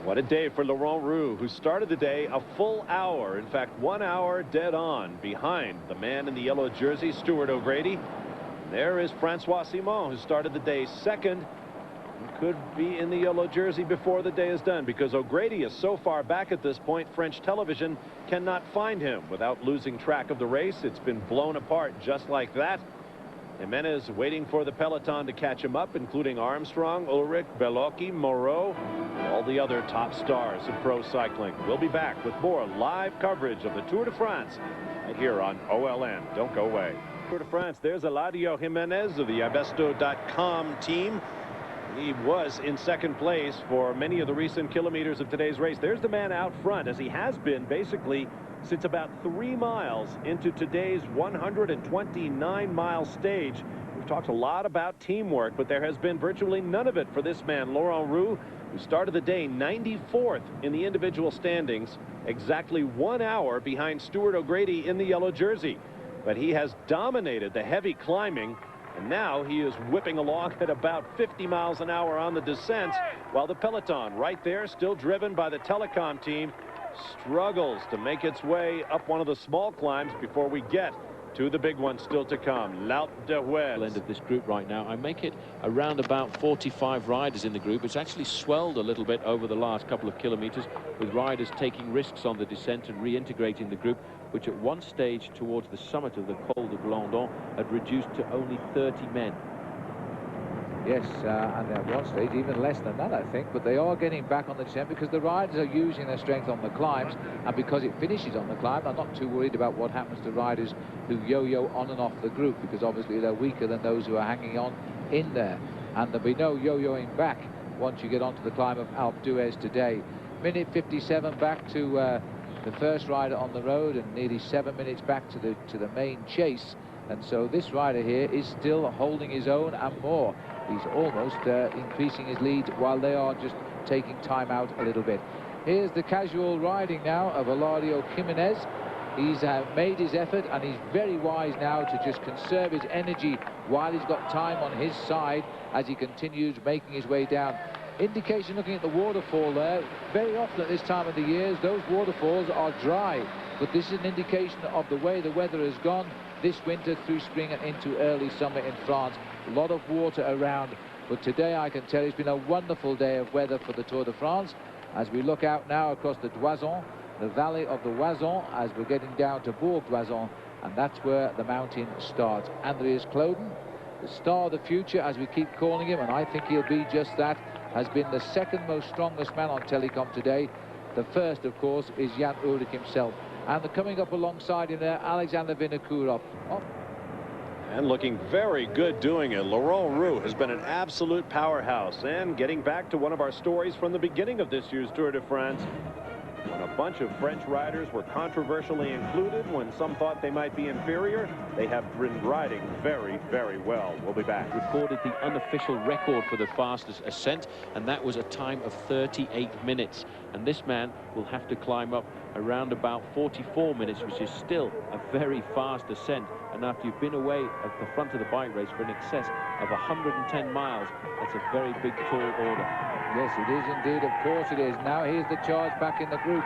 What a day for Laurent Roux, who started the day a full hour, in fact 1 hour dead on, behind the man in the yellow jersey, Stuart O'Grady. There is Francois Simon, who started the day second. He could be in the yellow jersey before the day is done, because O'Grady is so far back at this point, French television cannot find him without losing track of the race. It's been blown apart just like that. Jimenez waiting for the peloton to catch him up, including Armstrong, Ullrich, Bellocchi, Moreau, all the other top stars of pro cycling. We'll be back with more live coverage of the Tour de France right here on OLN. Don't go away. Tour de France, there's Eladio Jimenez of the Abesto.com team. He was in second place for many of the recent kilometers of today's race. There's the man out front, as he has been basically since about 3 miles into today's 129-mile stage. We've talked a lot about teamwork, but there has been virtually none of it for this man, Laurent Roux, who started the day 94th in the individual standings, exactly 1 hour behind Stuart O'Grady in the yellow jersey. But he has dominated the heavy climbing, and now he is whipping along at about 50 miles an hour on the descents, while the peloton right there, still driven by the Telecom team, struggles to make its way up one of the small climbs before we get to the big one still to come, L'Alpe d'Huez. End of this group right now, I make it around about 45 riders in the group. It's actually swelled a little bit over the last couple of kilometers, with riders taking risks on the descent and reintegrating the group, which at one stage towards the summit of the Col de Glandon had reduced to only 30 men. Yes, and at one stage even less than that, I think, but they are getting back on the descent because the riders are using their strength on the climbs, and because it finishes on the climb, I'm not too worried about what happens to riders who yo-yo on and off the group, because obviously they're weaker than those who are hanging on in there, and there'll be no yo-yoing back once you get onto the climb of Alpe d'Huez today. Minute 57 back to the first rider on the road, and nearly 7 minutes back to the main chase, and so this rider here is still holding his own and more. He's almost increasing his lead while they are just taking time out a little bit. Here's the casual riding now of Eladio Jimenez. He's made his effort, and he's very wise now to just conserve his energy while he's got time on his side as he continues making his way down. Indication looking at the waterfall there, very often at this time of the year those waterfalls are dry, but this is an indication of the way the weather has gone this winter through spring and into early summer in France. A lot of water around, but today I can tell you it's been a wonderful day of weather for the Tour de France. As we look out now across the Doison, the valley of the Oison, as we're getting down to Bourg d'Oison, and that's where the mountain starts. Andreas Klöden, the star of the future, as we keep calling him, and I think he'll be just that, has been the second most strongest man on Telecom today. The first, of course, is Jan Ullrich himself. And the coming up alongside him there, Alexander Vinokourov. And looking very good doing it. Laurent Roux has been an absolute powerhouse. And getting back to one of our stories from the beginning of this year's Tour de France, when a bunch of French riders were controversially included, when some thought they might be inferior, they have been riding very, very well. We'll be back. Recorded the unofficial record for the fastest ascent, and that was a time of 38 minutes. And this man will have to climb up around about 44 minutes, which is still a very fast ascent. And after you've been away at the front of the bike race for an excess of 110 miles, that's a very big tall order. Yes, it is indeed. Of course it is. Now here's the charge back in the group.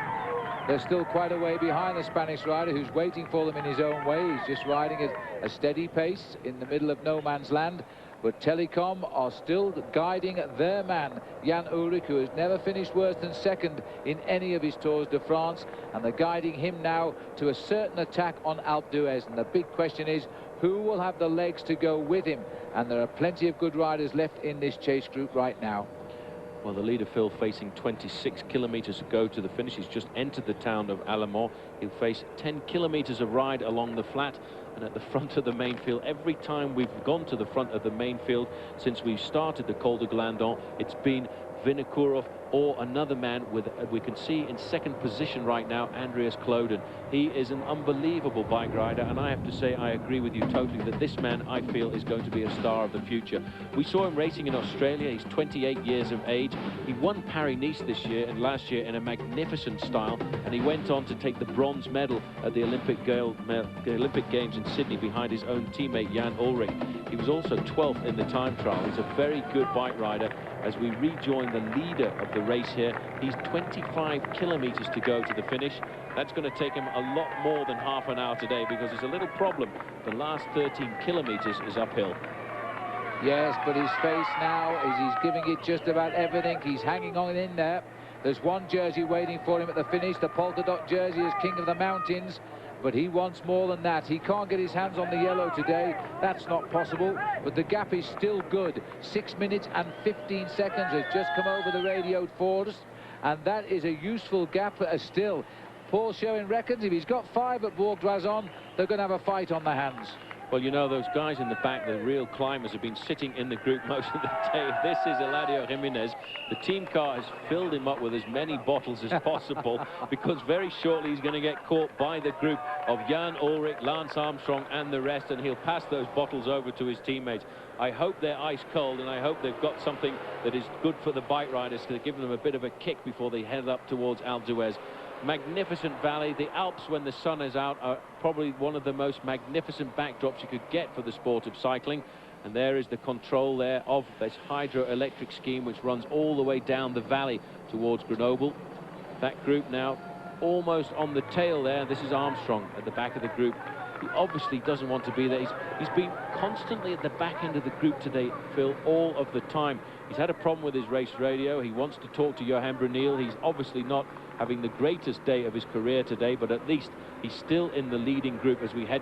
They're still quite a way behind the Spanish rider, who's waiting for them in his own way. He's just riding at a steady pace in the middle of no man's land. but Telecom are still guiding their man, Jan Ullrich, who has never finished worse than second in any of his Tours de France, and they're guiding him now to a certain attack on Alpe d'Huez. And the big question is, who will have the legs to go with him? And there are plenty of good riders left in this chase group right now. Well, the leader, Phil, facing 26 kilometres to go to the finish. He's just entered the town of Alemans. He'll face 10 kilometres of ride along the flat and at the front of the main field. Every time we've gone to the front of the main field since we started the Col de Glandon, it's been Vinokourov or another man with, we can see in second position right now, Andreas Kloden. He is an unbelievable bike rider, and I have to say I agree with you totally that this man, I feel, is going to be a star of the future. We saw him racing in Australia. He's 28 years of age. He won Paris-Nice this year and last year in a magnificent style, and he went on to take the bronze medal at the Olympic Games in Sydney behind his own teammate Jan Ullrich. He was also 12th in the time trial. He's a very good bike rider. As we rejoin the leader of the race here, he's 25 kilometres to go to the finish. That's going to take him a lot more than half an hour today, because there's a little problem. The last 13 kilometres is uphill. Yes, but his face now is he's giving it just about everything. He's hanging on in there. There's one jersey waiting for him at the finish, the polka dot jersey as King of the Mountains. But he wants more than that. He can't get his hands on the yellow today. That's not possible. But the gap is still good. 6 minutes and 15 seconds has just come over the radioed forest. And that is a useful gap still. Paul Sherwin reckons if he's got 5 at Bourg d'Oisans, they're going to have a fight on the hands. Well, you know, those guys in the back, the real climbers, have been sitting in the group most of the day. This is Eladio Jimenez. The team car has filled him up with as many bottles as possible because very shortly he's going to get caught by the group of Jan Ullrich, Lance Armstrong and the rest, and he'll pass those bottles over to his teammates. I hope they're ice cold, and I hope they've got something that is good for the bike riders to give them a bit of a kick before they head up towards Alpe d'Huez. Magnificent valley. The Alps, when the sun is out, are probably one of the most magnificent backdrops you could get for the sport of cycling. And there is the control there of this hydroelectric scheme which runs all the way down the valley towards Grenoble. That group now almost on the tail there. This is Armstrong at the back of the group. He obviously doesn't want to be there. He's been constantly at the back end of the group today, Phil, all of the time. He's had a problem with his race radio. He wants to talk to Johan Brunel. He's obviously not having the greatest day of his career today, but at least he's still in the leading group as we head.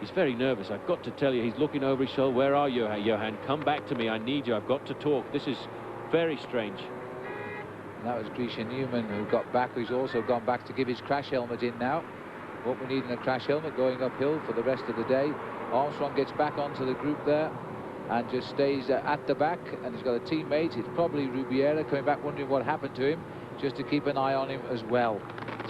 He's very nervous, I've got to tell you. He's looking over his shoulder. Where are you, Johan? Come back to me. I need you. I've got to talk. This is very strange. And that was Grisha Newman who got back, who's also gone back to give his crash helmet in now. What we need in a crash helmet going uphill for the rest of the day. Armstrong gets back onto the group there and just stays at the back, and he's got a teammate. It's probably Rubiera coming back wondering what happened to him, just to keep an eye on him as well.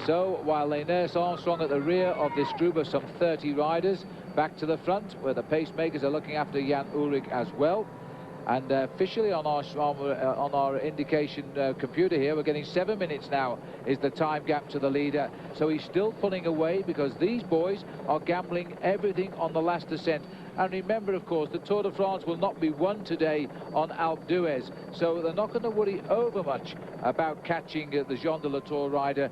So while they nurse Armstrong at the rear of this group of some 30 riders, back to the front where the pacemakers are looking after Jan Ullrich as well. And officially on our indication computer here, we're getting 7 minutes now is the time gap to the leader. So he's still pulling away because these boys are gambling everything on the last descent. And remember, of course, the Tour de France will not be won today on Alpe d'Huez. So they're not going to worry over much about catching the Jean de la Tour rider,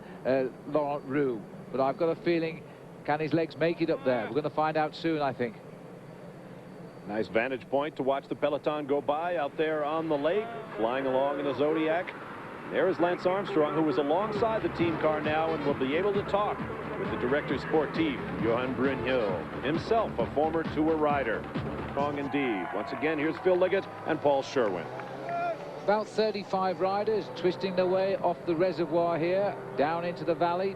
Laurent Roux. But I've got a feeling, can his legs make it up there? We're going to find out soon, I think. Nice vantage point to watch the peloton go by out there on the lake, flying along in a Zodiac. There is Lance Armstrong, who is alongside the team car now and will be able to talk with the director sportif, Johan Brunel, himself a former tour rider. Strong indeed. Once again, here's Phil Liggett and Paul Sherwin. About 35 riders twisting their way off the reservoir here, down into the valley.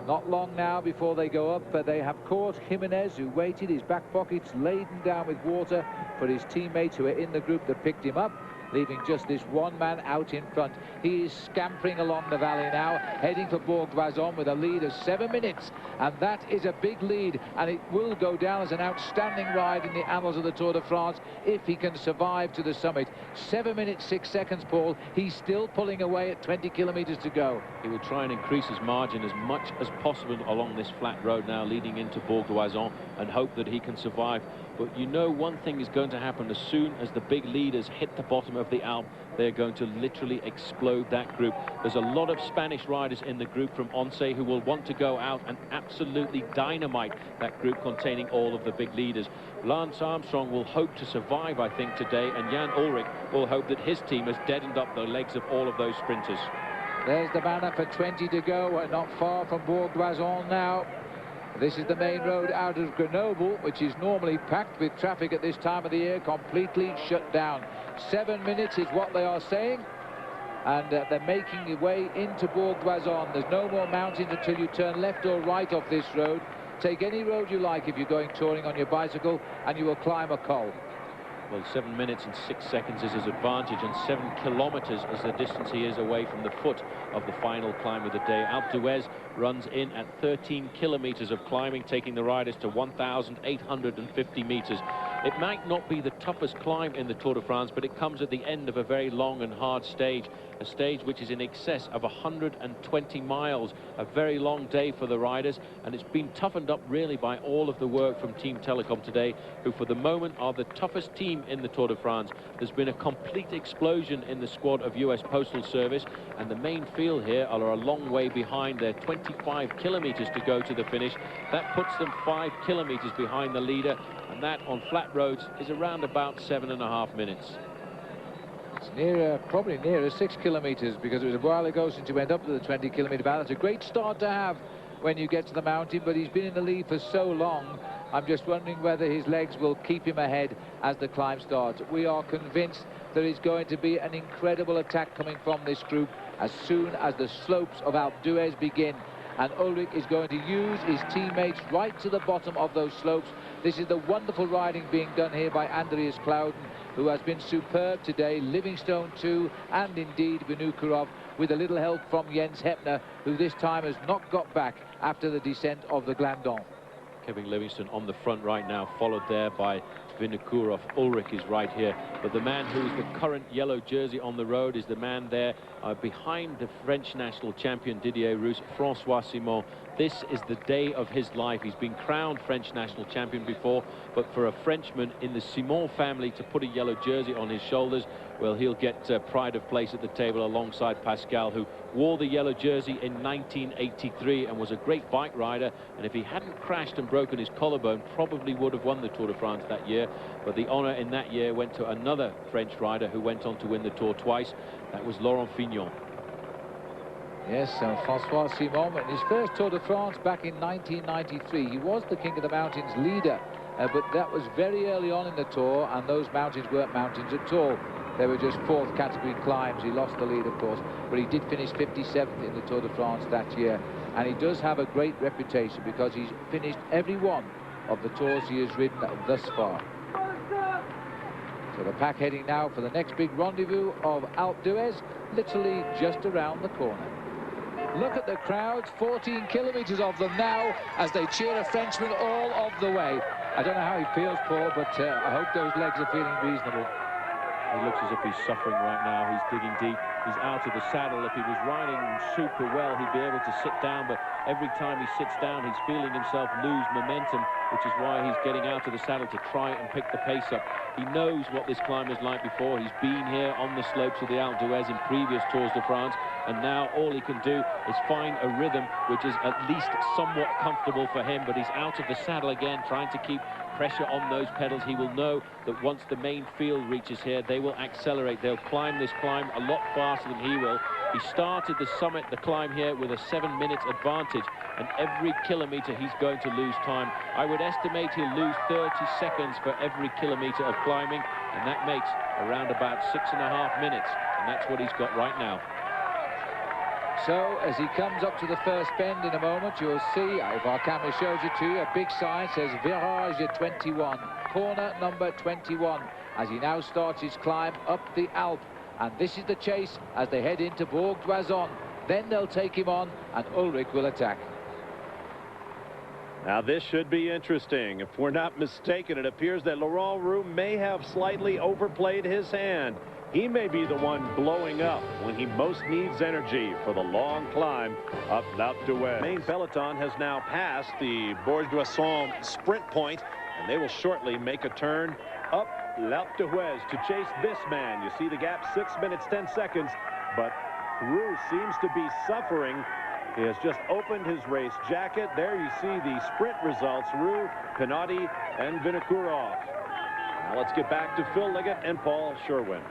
Not long now before they go up, but they have caught Jimenez, who waited, his back pockets laden down with water for his teammates who are in the group that picked him up, leaving just this one man out in front. He is scampering along the valley now, heading for Bourg d'Oisans with a lead of 7 minutes, and that is a big lead, and it will go down as an outstanding ride in the annals of the Tour de France if he can survive to the summit. 7 minutes 6 seconds, Paul. He's still pulling away at 20 kilometers to go. He will try and increase his margin as much as possible along this flat road now leading into Bourg d'Oisans and hope that he can survive. But you know one thing is going to happen as soon as the big leaders hit the bottom of the Alp, they're going to literally explode that group. There's a lot of Spanish riders in the group from Once who will want to go out and absolutely dynamite that group containing all of the big leaders. Lance Armstrong will hope to survive, I think, today, and Jan Ullrich will hope that his team has deadened up the legs of all of those sprinters. There's the banner for 20 to go. We're not far from Bourg d'Oisans now. This is the main road out of Grenoble, which is normally packed with traffic at this time of the year, completely shut down. 7 minutes is what they are saying, and they're making their way into Bourg d'Oisans. There's no more mountains until you turn left or right off this road. Take any road you like if you're going touring on your bicycle, and you will climb a col. Well, 7 minutes and 6 seconds is his advantage, and 7 kilometers is the distance he is away from the foot of the final climb of the day. Alpe d'Huez runs in at 13 kilometers of climbing, taking the riders to 1,850 meters. It might not be the toughest climb in the Tour de France, but it comes at the end of a very long and hard stage, a stage which is in excess of 120 miles, a very long day for the riders, and it's been toughened up really by all of the work from Team Telecom today, who for the moment are the toughest team in the Tour de France. There's been a complete explosion in the squad of US Postal Service, and the main field here are a long way behind. They're 25 kilometers to go to the finish. That puts them 5 kilometers behind the leader, and that on flat roads is around about 7.5 minutes. It's nearer, probably nearer 6 kilometers, because it was a while ago since he went up to the 20-kilometer battle. It's a great start to have when you get to the mountain, but he's been in the lead for so long. I'm just wondering whether his legs will keep him ahead as the climb starts. We are convinced there is going to be an incredible attack coming from this group as soon as the slopes of Alpe d'Huez begin. And Ullrich is going to use his teammates right to the bottom of those slopes. This is the wonderful riding being done here by Andreas Clauden, who has been superb today. Livingstone too, and indeed Vinokurov, with a little help from Jens Heppner, who this time has not got back after the descent of the Glandon. Kevin Livingstone on the front right now, followed there by Vinokurov. Ullrich is right here, but the man who is the current yellow jersey on the road is the man there behind the French national champion Didier Roux, Francois Simon. This is the day of his life. He's been crowned French national champion before, but for a Frenchman in the Simon family to put a yellow jersey on his shoulders, well, he'll get pride of place at the table alongside Pascal, who wore the yellow jersey in 1983 and was a great bike rider, and if he hadn't crashed and broken his collarbone, probably would have won the Tour de France that year. But the honor in that year went to another French rider who went on to win the Tour twice. That was Laurent Fignon. Yes, Francois Simon, in his first Tour de France back in 1993, he was the King of the Mountains leader, but that was very early on in the Tour, and those mountains weren't mountains at all. They were just fourth category climbs. He lost the lead, of course, but he did finish 57th in the Tour de France that year, and he does have a great reputation because he's finished every one of the tours he has ridden thus far. So the pack heading now for the next big rendezvous of Alpe d'Huez, literally just around the corner. Look at the crowds, 14 kilometers of them now, as they cheer a Frenchman all of the way. I don't know how he feels, Paul, but I hope those legs are feeling reasonable. He looks as if he's suffering right now. He's digging deep. He's out of the saddle. If he was riding super well, he'd be able to sit down, but every time he sits down, he's feeling himself lose momentum, which is why he's getting out of the saddle to try and pick the pace up. He knows what this climb is like before. He's been here on the slopes of the Alpe d'Huez in previous Tours de France, and now all he can do is find a rhythm which is at least somewhat comfortable for him. But he's out of the saddle again, trying to keep pressure on those pedals. He will know that once the main field reaches here, they will accelerate. They'll climb this climb a lot faster than he will. He started the summit, the climb here, with a 7-minute advantage, and every kilometer he's going to lose time. I would estimate he'll lose 30 seconds for every kilometer of climbing, and that makes around about 6.5 minutes, and that's what he's got right now. So as he comes up to the first bend in a moment, you'll see, if our camera shows it to you, a big sign says Virage 21, corner number 21, as he now starts his climb up the Alpe. And this is the chase as they head into Bourg d'Oisans. Then they'll take him on, and Ullrich will attack. Now this should be interesting. If we're not mistaken, it appears that Laurent Roux may have slightly overplayed his hand. He may be the one blowing up when he most needs energy for the long climb up L'Alpe d'Huez. Main peloton has now passed the Bourg d'Oisans sprint point, and they will shortly make a turn up L'Alpe d'Huez to chase this man. You see the gap, 6 minutes, 10 seconds. But Roux seems to be suffering. He has just opened his race jacket. There you see the sprint results. Roux, Pinotti, and Vinokourov. Now let's get back to Phil Liggett and Paul Sherwin.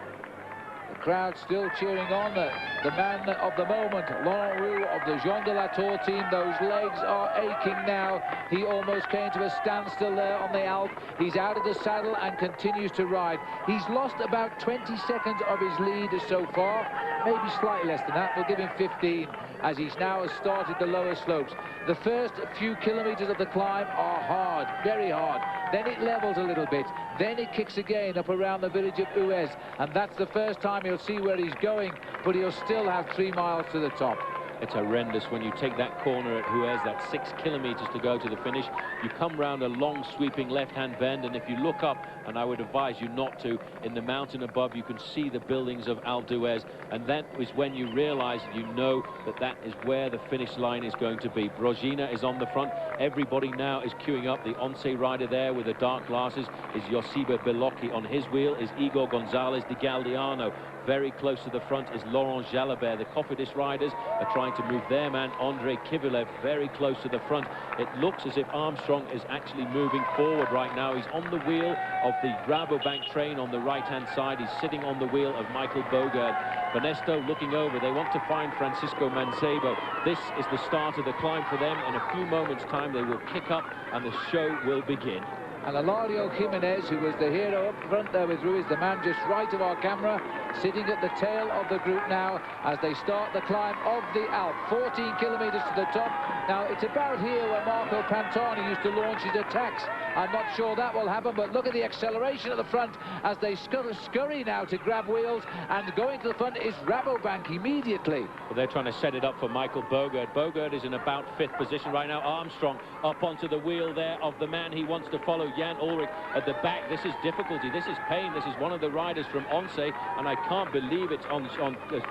The crowd still cheering on the man of the moment, Laurent Roux of the Jean de la Tour team. Those legs are aching now. He almost came to a standstill there on the Alpe. He's out of the saddle and continues to ride. He's lost about 20 seconds of his lead so far, maybe slightly less than that. We'll give him 15 as he's now started the lower slopes. The first few kilometers of the climb are hard, very hard. Then it levels a little bit. Then it kicks again up around the village of Huez. And that's the first time he'll see where he's going, but he'll still have 3 miles to the top. It's horrendous when you take that corner at Huez, that's 6 kilometers to go to the finish. You come round a long sweeping left-hand bend, and if you look up, and I would advise you not to, in the mountain above you can see the buildings of Alpe d'Huez, and that is when you realize, you know that that is where the finish line is going to be. Brogina is on the front. Everybody now is queuing up. The Once rider there with the dark glasses is Josiba Bellocchi. On his wheel is Igor Gonzalez de Galdiano. Very close to the front is Laurent Jalabert. The Cofidis riders are trying to move their man, Andrei Kivilev, very close to the front. It looks as if Armstrong is actually moving forward right now. He's on the wheel of the Rabobank train on the right-hand side. He's sitting on the wheel of Michael Bogert. Banesto looking over. They want to find Francisco Mancebo. This is the start of the climb for them. In a few moments' time, they will kick up and the show will begin. And Hilario Jimenez, who was the hero up front there with Roux, is the man just right of our camera, sitting at the tail of the group now as they start the climb of the Alpe. 14 kilometers to the top. Now, it's about here where Marco Pantani used to launch his attacks. I'm not sure that will happen, but look at the acceleration at the front as they scurry now to grab wheels, and going to the front is Rabobank immediately. Well, they're trying to set it up for Michael Bogert. Bogert is in about 5th position right now. Armstrong up onto the wheel there of the man he wants to follow, Jan Ullrich at the back. This is difficulty, this is pain. This is one of the riders from Once, and I can't believe it's on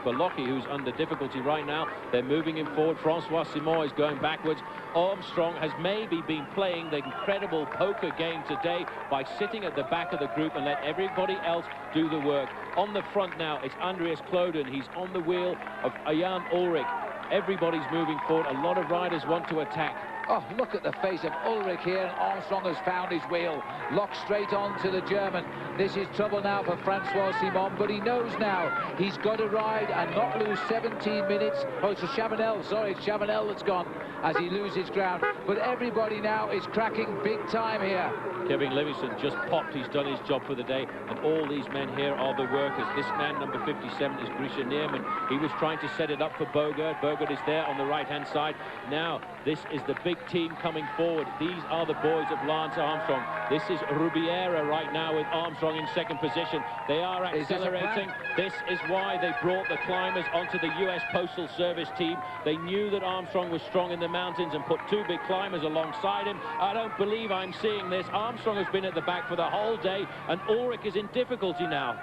Bellocchi who's under difficulty right now. They're moving him forward. Francois Simon is going backwards. Armstrong has maybe been playing the incredible poker game today by sitting at the back of the group and let everybody else do the work. On the front now, it's Andreas Kloden. He's on the wheel of Jan Ullrich. Everybody's moving forward. A lot of riders want to attack. Oh, look at the face of Ullrich here, and Armstrong has found his wheel. Locked straight on to the German. This is trouble now for Francois Simon, but he knows now he's got to ride and not lose 17 minutes. Oh, it's Chavanel, sorry, it's Chavanel that's gone as he loses ground. But everybody now is cracking big time here. Kevin Livingston just popped. He's done his job for the day, and all these men here are the workers. This man, number 57, is Grisha Nierman. He was trying to set it up for Bogert. Bogert is there on the right-hand side. Now, this is the big team coming forward. These are the boys of Lance Armstrong. This is Rubiera right now with Armstrong in 2nd position. They are accelerating. This is why they brought the climbers onto the US Postal Service team. They knew that Armstrong was strong in the mountains and put 2 big climbers alongside him. I don't believe I'm seeing this. Armstrong has been at the back for the whole day, and Ullrich is in difficulty now.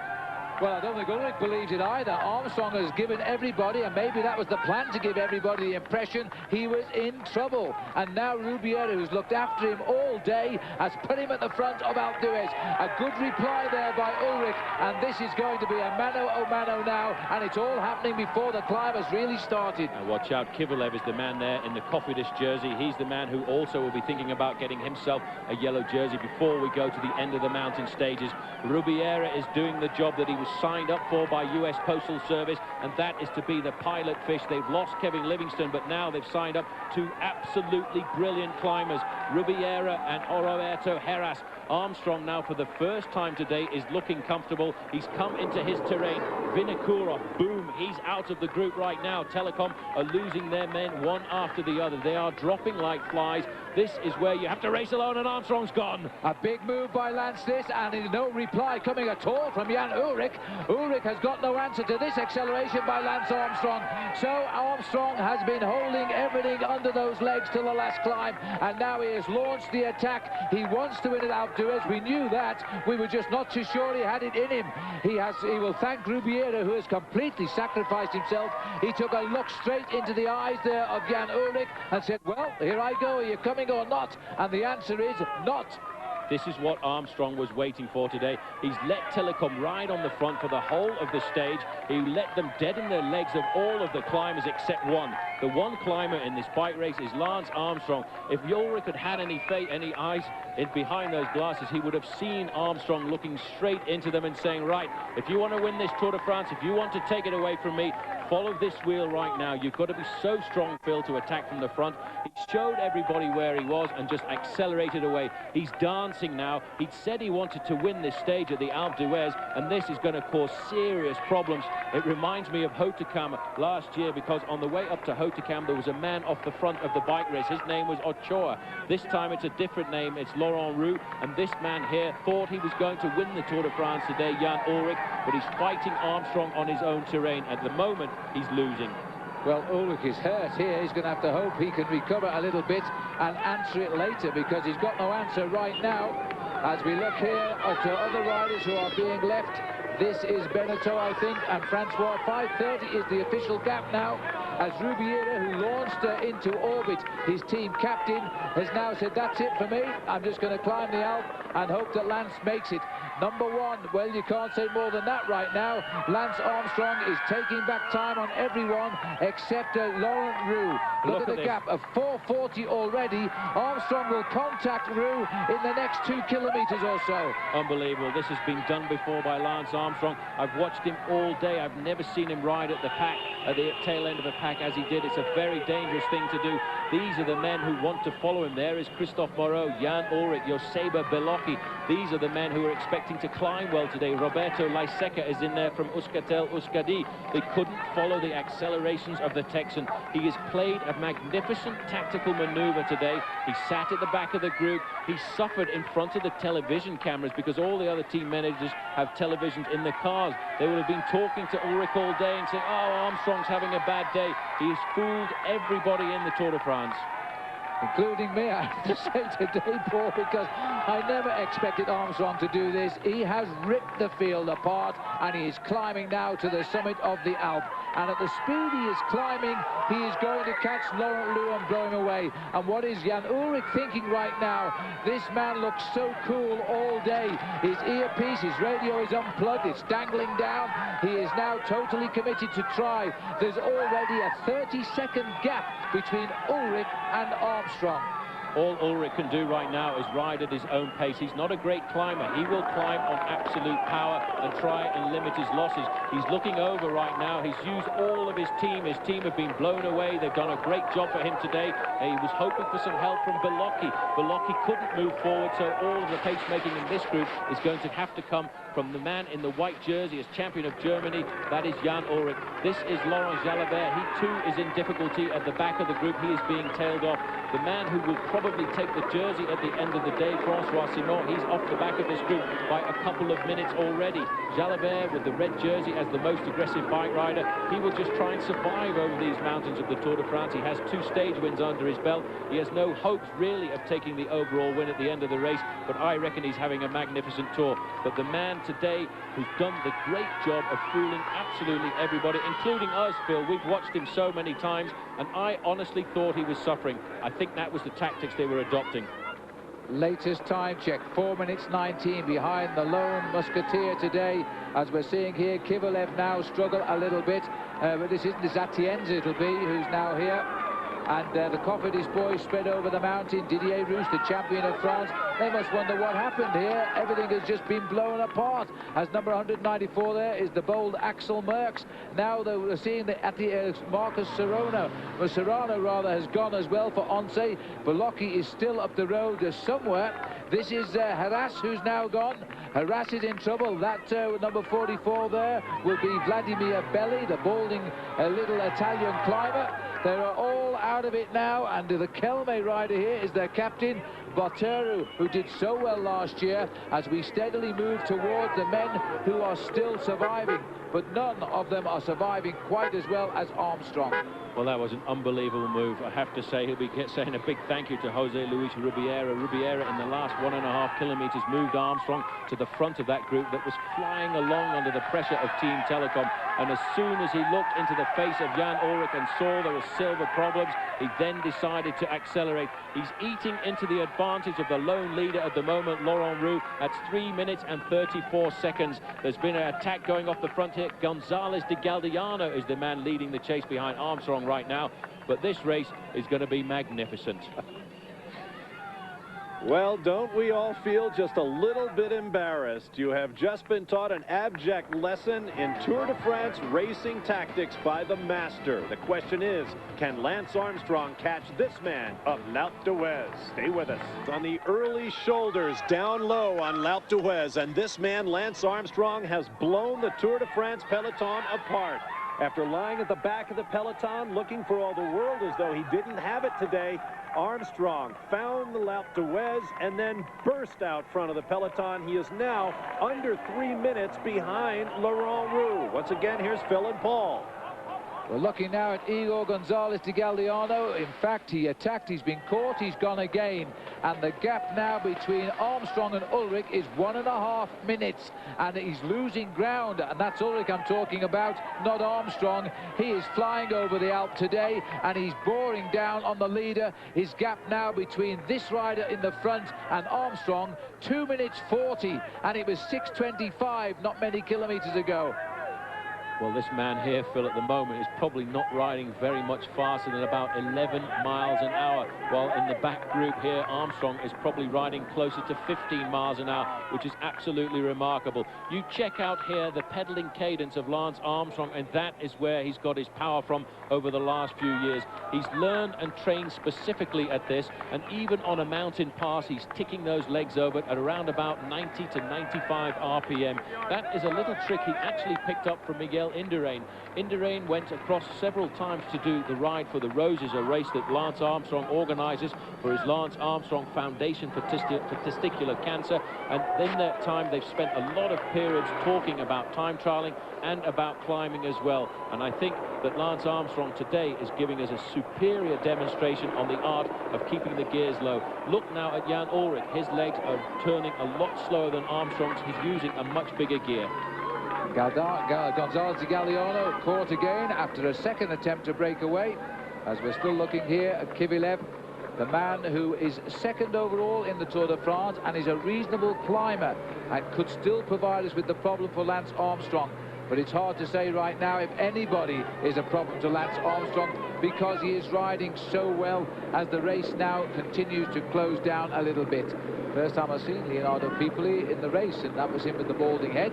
Well, I don't think Ullrich believes it either. Armstrong has given everybody, and maybe that was the plan, to give everybody the impression he was in trouble. And now Rubiera, who's looked after him all day, has put him at the front of Alpe d'Huez. A good reply there by Ullrich, and this is going to be a mano a mano now, and it's all happening before the climb has really started. Now watch out, Kivilev is the man there in the Cofidis jersey. He's the man who also will be thinking about getting himself a yellow jersey before we go to the end of the mountain stages. Rubiera is doing the job that he was signed up for by US Postal Service, and that is to be the pilot fish. They've lost Kevin Livingston, but now they've signed up 2 absolutely brilliant climbers, Rubiera and Roberto Heras. Armstrong now for the first time today is looking comfortable. He's come into his terrain. Vinokourov, boom, he's out of the group right now. Telecom are losing their men one after the other. They are dropping like flies. This is where you have to race alone, and Armstrong's gone. A big move by Lance this, and no reply coming at all from Jan Ullrich. Ullrich has got no answer to this acceleration by Lance Armstrong. So Armstrong has been holding everything under those legs till the last climb, and now he has launched the attack. He wants to win it Alpe d'Huez. We knew that. We were just not too sure he had it in him. He will thank Rubiera, who has completely sacrificed himself. He took a look straight into the eyes there of Jan Ullrich and said, well, here I go. Are you coming or not? And the answer is not. This is what Armstrong was waiting for today. He's let Telecom ride on the front for the whole of the stage. He let them deaden their legs of all of the climbers except one. The one climber in this bike race is Lance Armstrong. If Ullrich had had any eyes behind those glasses, he would have seen Armstrong looking straight into them and saying, right, if you want to win this Tour de France, if you want to take it away from me, follow this wheel right now. You've got to be so strong, Phil, to attack from the front. He showed everybody where he was and just accelerated away. He's dancing now. He'd said he wanted to win this stage at the Alpe d'Huez, and this is going to cause serious problems. It reminds me of Hautacam last year, because on the way up to Hautacam, there was a man off the front of the bike race. His name was Ochoa. This time it's a different name. It's Laurent Roux, and this man here thought he was going to win the Tour de France today, Jan Ullrich, but he's fighting Armstrong on his own terrain. At the moment, he's losing. Well, Ullrich is hurt here. He's going to have to hope he can recover a little bit and answer it later, because he's got no answer right now. As we look here to other riders who are being left, this is Benetton, I think, and Francois. 5:30 is the official gap now, as Rubiera, who launched into orbit, his team captain, has now said, that's it for me. I'm just going to climb the Alpe and hope that Lance makes it. Number one, well, you can't say more than that right now. Lance Armstrong is taking back time on everyone except Laurent Roux. Look at the gap of 4:40 already. Armstrong will contact Roux in the next 2 kilometers or so. Unbelievable. This has been done before by Lance Armstrong. I've watched him all day. I've never seen him ride at the pack, at the tail end of a pack as he did. It's a very dangerous thing to do. These are the men who want to follow him. There is Christophe Moreau, Jan Ullrich, Joseba Bellocchi. These are the men who are expecting to climb well today. Roberto Laiseca is in there from Euskaltel Euskadi. They couldn't follow the accelerations of the Texan. He has played a magnificent tactical maneuver today. He sat at the back of the group. He suffered in front of the television cameras, because all the other team managers have televisions in the cars. They would have been talking to Ullrich all day and saying, oh, Armstrong's having a bad day. He has fooled everybody in the Tour de France. Including me, I have to say today, Paul, because I never expected Armstrong to do this. He has ripped the field apart, and he is climbing now to the summit of the Alpe. And at the speed he is climbing, he is going to catch Laurent Roux and blow him away. And what is Jan Ullrich thinking right now? This man looks so cool all day. His earpiece, his radio is unplugged, it's dangling down. He is now totally committed to try. There's already a 30-second gap between Ullrich and Armstrong. All Ullrich can do right now is ride at his own pace. He's not a great climber. He will climb on absolute power and try and limit his losses. He's looking over right now. He's used all of his team. His team have been blown away. They've done a great job for him today. He was hoping for some help from Bellocchi. Bellocchi couldn't move forward, so all of the pace-making in this group is going to have to come from the man in the white jersey as champion of Germany. That is Jan Ullrich. This is Laurent Jalabert. He too is in difficulty at the back of the group. He is being tailed off. The man who will probably take the jersey at the end of the day, Francois Simon, he's off the back of this group by a couple of minutes already. Jalabert with the red jersey as the most aggressive bike rider. He will just try and survive over these mountains of the Tour de France. He has 2 stage wins under his belt. He has no hopes really of taking the overall win at the end of the race, but I reckon he's having a magnificent tour. But the man today who's done the great job of fooling absolutely everybody, including us, Phil. We've watched him so many times, and I honestly thought he was suffering. I think that was the tactics they were adopting. Latest time check, 4 minutes 19 behind the lone musketeer today. As we're seeing here, Kovalev now struggle a little bit, but this isn't Atienza, it'll be, who's now here. And the Cofidis boys spread over the mountain. Didier Roux, the champion of France. They must wonder what happened here. Everything has just been blown apart. As number 194 there is the bold Axel Merckx. Now we're seeing Marcus Serrano. Well, Serrano rather has gone as well for Once. Bellocchi is still up the road somewhere. This is Haras, who's now gone. Haras is in trouble. That number 44 there will be Vladimir Belli, the balding little Italian climber. They are all out of it now, and the Kelme rider here is their captain, Boteru, who did so well last year, as we steadily move towards the men who are still surviving. But none of them are surviving quite as well as Armstrong. Well, that was an unbelievable move. I have to say, he'll be saying a big thank you to Jose Luis Rubiera. Rubiera, in the last 1.5 kilometers, moved Armstrong to the front of that group that was flying along under the pressure of Team Telecom. And as soon as he looked into the face of Jan Ullrich and saw there were silver problems, he then decided to accelerate. He's eating into the advantage advantage of the lone leader at the moment, Laurent Roux, at 3 minutes and 34 seconds. There's been an attack going off the front here. Gonzalez de Galdeano is the man leading the chase behind Armstrong right now. But this race is going to be magnificent. Well, don't we all feel just a little bit embarrassed? You have just been taught an abject lesson in Tour de France racing tactics by the master. The question is, can Lance Armstrong catch this man up L'Alpe d'Huez? Stay with us. On the early shoulders, down low on L'Alpe d'Huez, and this man, Lance Armstrong, has blown the Tour de France peloton apart. After lying at the back of the peloton, looking for all the world as though he didn't have it today, Armstrong found the L'Alpe d'Huez and then burst out front of the peloton. He is now under 3 minutes behind Laurent Roux. Once again, here's Phil and Paul. We're looking now at Igor Gonzalez de Galdeano. In fact, he attacked, he's been caught, he's gone again. And the gap now between Armstrong and Ullrich is 1.5 minutes. And he's losing ground. And that's Ullrich I'm talking about, not Armstrong. He is flying over the Alp today, and he's boring down on the leader. His gap now between this rider in the front and Armstrong, 2 minutes 40. And it was 6:25 not many kilometers ago. Well, this man here, Phil, at the moment is probably not riding very much faster than about 11 miles an hour, while in the back group here, Armstrong is probably riding closer to 15 miles an hour, which is absolutely remarkable. You check out here the pedaling cadence of Lance Armstrong, and that is where he's got his power from over the last few years. He's learned and trained specifically at this, and even on a mountain pass, he's ticking those legs over at around about 90 to 95 RPM. That is a little trick he actually picked up from Miguel Indurain. Indurain went across several times to do the Ride for the Roses, a race that Lance Armstrong organizes for his Lance Armstrong Foundation for Testicular Cancer, and in that time they've spent a lot of periods talking about time trialing and about climbing as well. And I think that Lance Armstrong today is giving us a superior demonstration on the art of keeping the gears low. Look now at Jan Ullrich. His legs are turning a lot slower than Armstrong's. He's using a much bigger gear. Gonzalez de Galdeano caught again after a second attempt to break away, as we're still looking here at Kivilev, the man who is second overall in the Tour de France and is a reasonable climber and could still provide us with the problem for Lance Armstrong. But it's hard to say right now if anybody is a problem to Lance Armstrong, because he is riding so well as the race now continues to close down a little bit. First time I've seen Leonardo Pipoli in the race, and that was him with the balding head.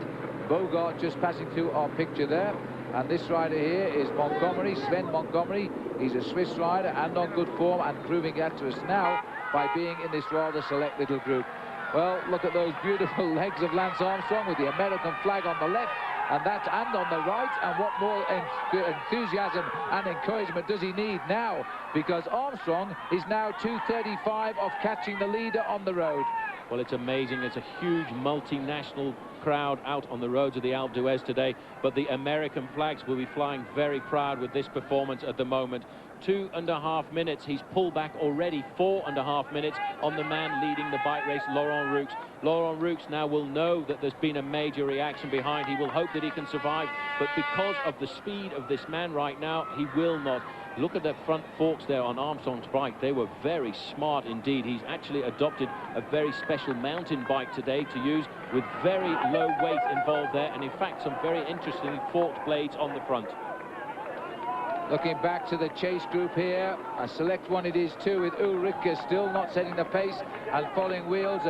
Bogart just passing through our picture there. And this rider here is Montgomery, Sven Montgomery. He's a Swiss rider and on good form, and proving that to us now by being in this rather select little group. Well, look at those beautiful legs of Lance Armstrong with the American flag on the left and on the right. And what more enthusiasm and encouragement does he need now? Because Armstrong is now 2:35 off catching the leader on the road. Well, it's amazing. It's a huge multinational crowd out on the roads of the Alpe d'Huez today, but the American flags will be flying very proud with this performance at the moment. 2.5 minutes. He's pulled back already 4.5 minutes on the man leading the bike race, Laurent Roux. Laurent Roux now will know that there's been a major reaction behind. He will hope that he can survive, but because of the speed of this man right now, he will not. Look at the front forks there on Armstrong's bike. They were very smart indeed. He's actually adopted a very special mountain bike today to use with very low weight involved there, and in fact some very interesting forked blades on the front. Looking back to the chase group here, a select one it is too, with Ullrich still not setting the pace and following wheels.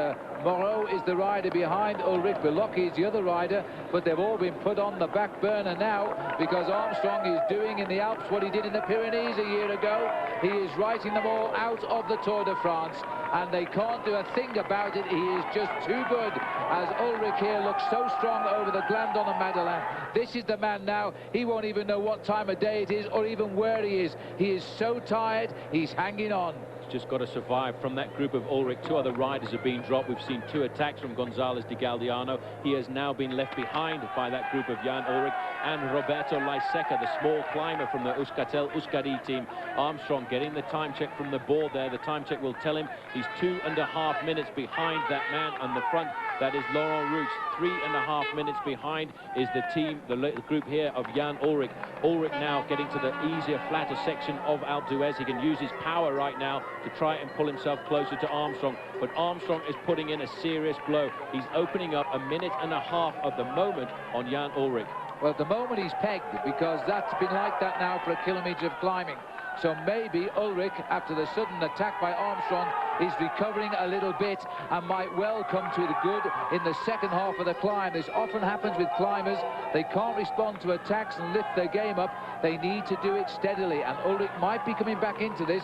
Moreau is the rider behind Ullrich. Belocchi is the other rider, but they've all been put on the back burner now because Armstrong is doing in the Alps what he did in the Pyrenees a year ago. He is writing them all out of the Tour de France, and they can't do a thing about it. He is just too good, as Ullrich here looks so strong over the Glandon and Madeleine. This is the man now. He won't even know what time of day it is or even where he is. He is so tired, he's hanging on. Just got to survive. From that group of Ullrich, 2 other riders have been dropped. We've seen 2 attacks from Gonzalez de Galdeano. He has now been left behind by that group of Jan Ullrich and Roberto Laiseca, the small climber from the Euskaltel-Euskadi team. Armstrong getting the time check from the board there. The time check will tell him he's 2.5 minutes behind that man on the front. That is Laurent Roux. 3.5 minutes behind is the team, the group here of Jan Ullrich. Ullrich now getting to the easier, flatter section of Alpe d'Huez. He can use his power right now to try and pull himself closer to Armstrong. But Armstrong is putting in a serious blow. He's opening up 1.5 minutes at the moment on Jan Ullrich. Well, at the moment he's pegged, because that's been like that now for a kilometre of climbing. So maybe Ullrich, after the sudden attack by Armstrong, is recovering a little bit and might well come to the good in the second half of the climb. This often happens with climbers. They can't respond to attacks and lift their game up. They need to do it steadily, and Ullrich might be coming back into this.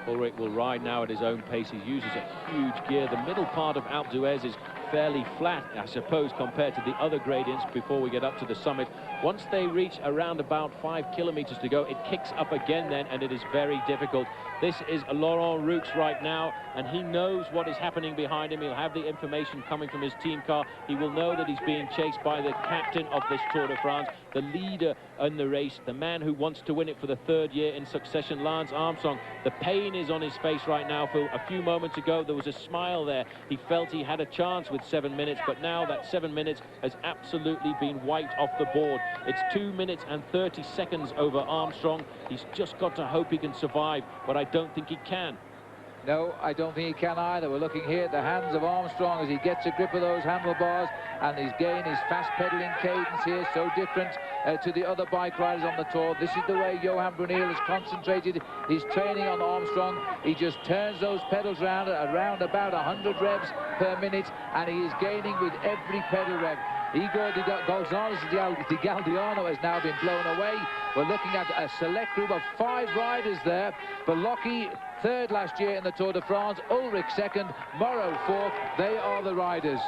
Ullrich will ride now at his own pace. He uses a huge gear. The middle part of Alpe d'Huez is fairly flat, I suppose, compared to the other gradients before we get up to the summit. Once they reach around about 5 kilometers to go, it kicks up again then, and it is very difficult. This is Laurent Roux right now, and he knows what is happening behind him. He'll have the information coming from his team car. He will know that he's being chased by the captain of this Tour de France, the leader in the race, the man who wants to win it for the 3rd year in succession, Lance Armstrong. The pain is on his face right now, Phil. A few moments ago, there was a smile there. He felt he had a chance with 7 minutes, but now that 7 minutes has absolutely been wiped off the board. It's 2 minutes and 30 seconds over Armstrong. He's just got to hope he can survive, but I don't think he can. No, I don't think he can either. We're looking here at the hands of Armstrong as he gets a grip of those handlebars, and he's gained his fast pedaling cadence here, so different to the other bike riders on the Tour. This is the way Johan Brunel has concentrated his training on Armstrong. He just turns those pedals around about 100 revs per minute, and he is gaining with every pedal rev. Igor Gonzalez de Galdiano has now been blown away. We're looking at a select group of 5 riders there. Belocchi, 3rd last year in the Tour de France. Ullrich 2nd, Morrow 4th. They are the riders.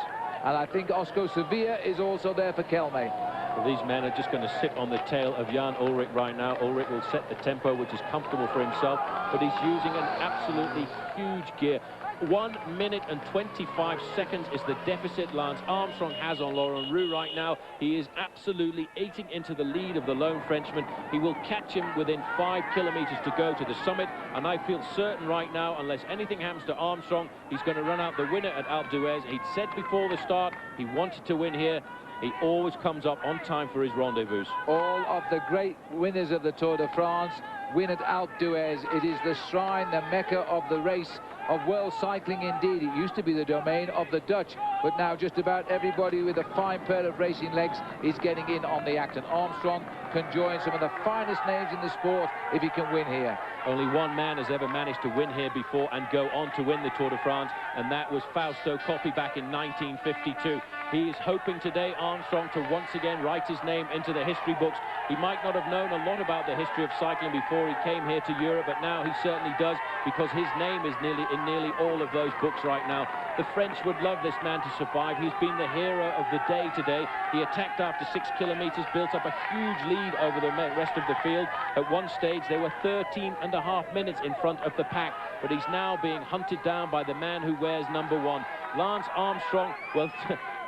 And I think Osco Sevilla is also there for Kelme. Well, these men are just going to sit on the tail of Jan Ullrich right now. Ullrich will set the tempo, which is comfortable for himself, but he's using an absolutely huge gear. 1 minute and 25 seconds is the deficit Lance Armstrong has on Laurent Roux right now. He is absolutely eating into the lead of the lone Frenchman. He will catch him within 5 kilometers to go to the summit, and I feel certain right now, unless anything happens to Armstrong, he's going to run out the winner at Alpe d'Huez. He'd said before the start he wanted to win here. He always comes up on time for his rendezvous. All of the great winners of the Tour de France win at Alpe d'Huez. It is the shrine, the mecca of the race, of world cycling indeed. It used to be the domain of the Dutch, but now just about everybody with a fine pair of racing legs is getting in on the act, and Armstrong can join some of the finest names in the sport if he can win here. Only one man has ever managed to win here before and go on to win the Tour de France, and that was Fausto Coppi back in 1952. He is hoping today, Armstrong, to once again write his name into the history books. He might not have known a lot about the history of cycling before he came here to Europe, but now he certainly does, because his name is in nearly all of those books right now. The French would love this man to survive. He's been the hero of the day today. He attacked after 6 kilometers, built up a huge lead over the rest of the field. At one stage, they were 13.5 minutes in front of the pack, but he's now being hunted down by the man who wears number 1. Lance Armstrong, well,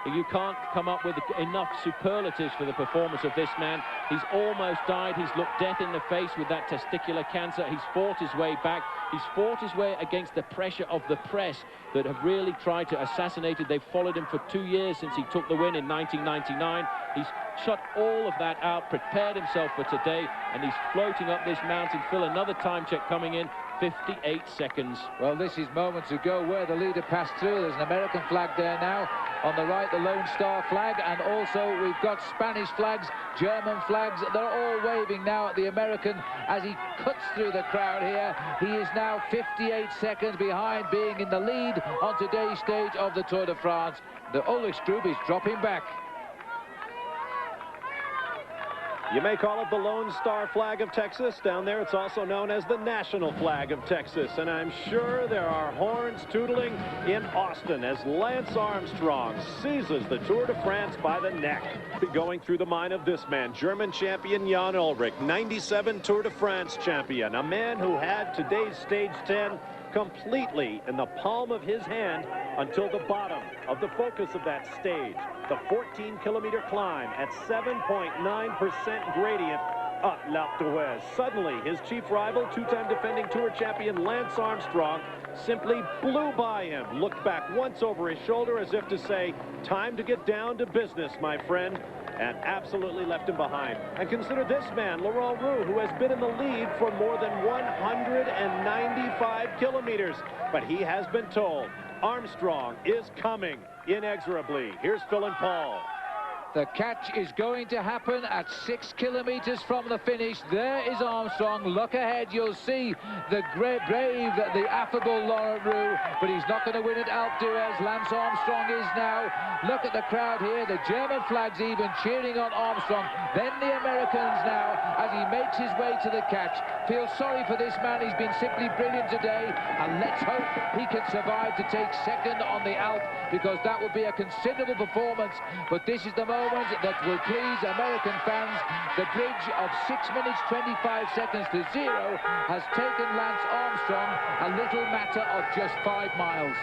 you can't come up with enough superlatives for the performance of this man. He's almost died. He's looked death in the face with that testicular cancer. He's fought his way back. He's fought his way against the pressure of the press that have really tried to assassinate him. They've followed him for 2 years since he took the win in 1999. He's shut all of that out, prepared himself for today, and he's floating up this mountain. Phil, another time check coming in. 58 seconds. Well, this is moments ago where the leader passed through. There's an American flag there now. On the right, the Lone Star flag, and also we've got Spanish flags, German flags. They're all waving now at the American as he cuts through the crowd here. He is now 58 seconds behind, being in the lead on today's stage of the Tour de France. The Ullrich group is dropping back. You may call it the Lone Star flag of Texas. Down there, it's also known as the national flag of Texas. And I'm sure there are horns tootling in Austin as Lance Armstrong seizes the Tour de France by the neck. Going through the mind of this man, German champion Jan Ullrich, 97 Tour de France champion, a man who had today's stage 10 completely in the palm of his hand until the bottom of the focus of that stage. The 14-kilometer climb at 7.9% gradient L'Alpe d'Huez. Suddenly, his chief rival, two-time defending Tour champion Lance Armstrong, simply blew by him, looked back once over his shoulder as if to say, time to get down to business, my friend, and absolutely left him behind. And consider this man, Laurent Roux, who has been in the lead for more than 195 kilometers. But he has been told Armstrong is coming inexorably. Here's Phil and Paul. The catch is going to happen at 6 kilometers from the finish. There is Armstrong. Look ahead, you'll see the brave, the affable Laurent Roux, but he's not going to win at Alpe d'Huez. Lance Armstrong is now. Look at the crowd here. The German flags even cheering on Armstrong. Then the Americans now, as he makes his way to the catch. Feel sorry for this man. He's been simply brilliant today, and let's hope he can survive to take second on the Alpe, because that would be a considerable performance. But this is the moment that will please American fans. The bridge of 6 minutes 25 seconds to 0 has taken Lance Armstrong a little matter of just 5 miles.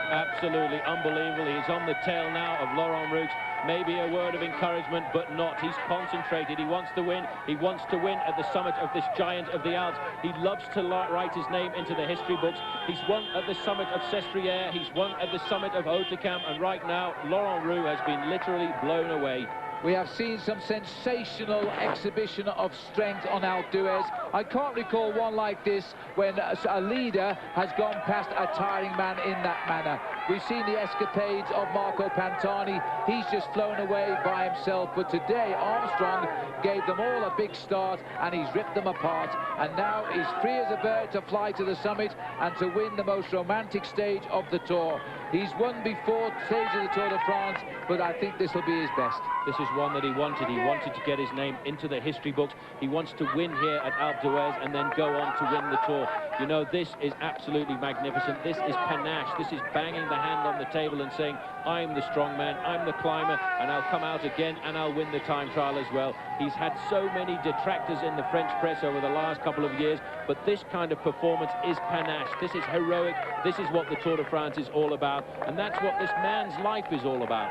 Absolutely unbelievable. He's on the tail now of Laurent Roux. Maybe a word of encouragement, but not. He's concentrated. He wants to win. He wants to win at the summit of this giant of the Alps. He loves to write his name into the history books. He's won at the summit of Sestriere. He's won at the summit of Hautecam. And right now, Laurent Roux has been literally blown away. We have seen some sensational exhibition of strength on Alpe d'Huez. I can't recall one like this when a leader has gone past a tiring man in that manner. We've seen the escapades of Marco Pantani. He's just flown away by himself. But today, Armstrong gave them all a big start, and he's ripped them apart. And now he's free as a bird to fly to the summit and to win the most romantic stage of the Tour. He's won before stage of the Tour de France, but I think this will be his best. This is one that he wanted. He wanted to get his name into the history books. He wants to win here at Alpe d'Huez and then go on to win the Tour. You know, this is absolutely magnificent. This is panache. This is banging the hand on the table and saying, I'm the strong man, I'm the climber, and I'll come out again and I'll win the time trial as well. He's had so many detractors in the French press over the last couple of years, but this kind of performance is panache. This is heroic. This is what the Tour de France is all about, and that's what this man's life is all about.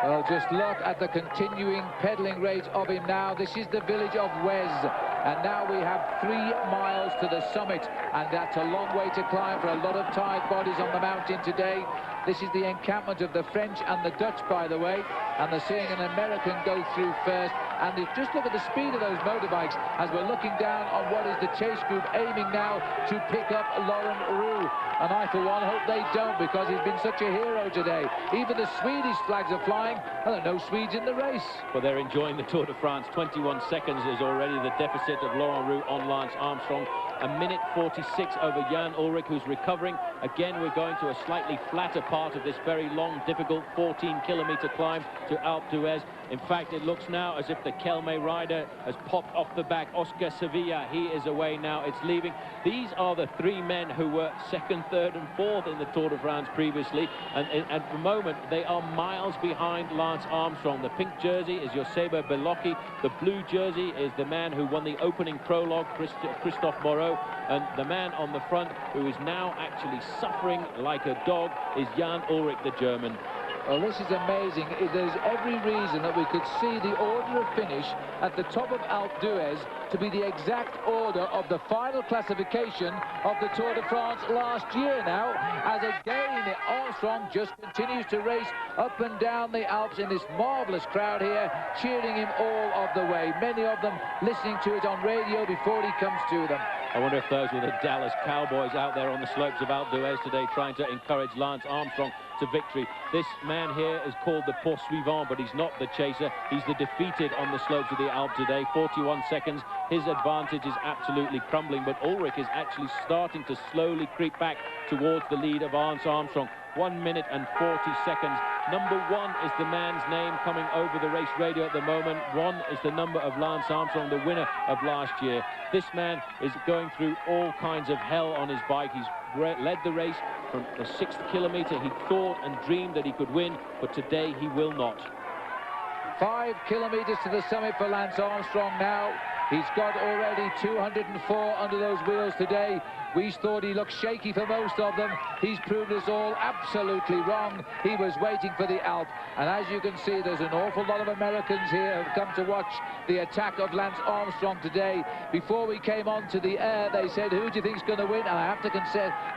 Well, just look at the continuing pedaling rate of him now. This is the village of Huez, and now we have 3 miles to the summit, and that's a long way to climb for a lot of tired bodies on the mountain today. This is the encampment of the French and the Dutch, by the way, and they're seeing an American go through first. And just look at the speed of those motorbikes as we're looking down on what is the chase group aiming now to pick up Laurent Roux. And I, for one, hope they don't, because he's been such a hero today. Even the Swedish flags are flying, and there are no Swedes in the race. Well, they're enjoying the Tour de France. 21 seconds is already the deficit of Laurent Roux on Lance Armstrong. 1:46 over Jan Ullrich, who's recovering. Again, we're going to a slightly flatter part of this very long, difficult 14-kilometer climb to Alpe d'Huez. In fact, it looks now as if the Kelme rider has popped off the back. Oscar Sevilla, he is away now. It's leaving. These are the 3 men who were 2nd, 3rd, and 4th in the Tour de France previously. And at the moment, they are miles behind Lance Armstrong. The pink jersey is Joseba Belocchi. The blue jersey is the man who won the opening prologue, Christophe Moreau. And the man on the front, who is now actually suffering like a dog, is Jan Ullrich, the German. Well, this is amazing. There's every reason that we could see the order of finish at the top of Alpe d'Huez to be the exact order of the final classification of the Tour de France last year now, as again Armstrong just continues to race up and down the Alps in this marvellous crowd here, cheering him all of the way. Many of them listening to it on radio before he comes to them. I wonder if those were the Dallas Cowboys out there on the slopes of Alpe d'Huez today, trying to encourage Lance Armstrong to victory. This man here is called the poursuivant, but he's not the chaser. He's the defeated on the slopes of the Alpe today. 41 seconds. His advantage is absolutely crumbling, but Ullrich is actually starting to slowly creep back towards the lead of Lance Armstrong. 1 minute and 40 seconds. Number 1 is the man's name coming over the race radio at the moment. 1 is the number of Lance Armstrong, the winner of last year. This man is going through all kinds of hell on his bike. He's led the race from the 6th kilometer. He thought and dreamed that he could win, but today he will not. 5 kilometers to the summit for Lance Armstrong now. He's got already 204 under those wheels today. We thought he looked shaky for most of them. He's proved us all absolutely wrong. He was waiting for the Alp. And as you can see, there's an awful lot of Americans here who've come to watch the attack of Lance Armstrong today. Before we came on to the air, they said, who do you think's going to win? And I have to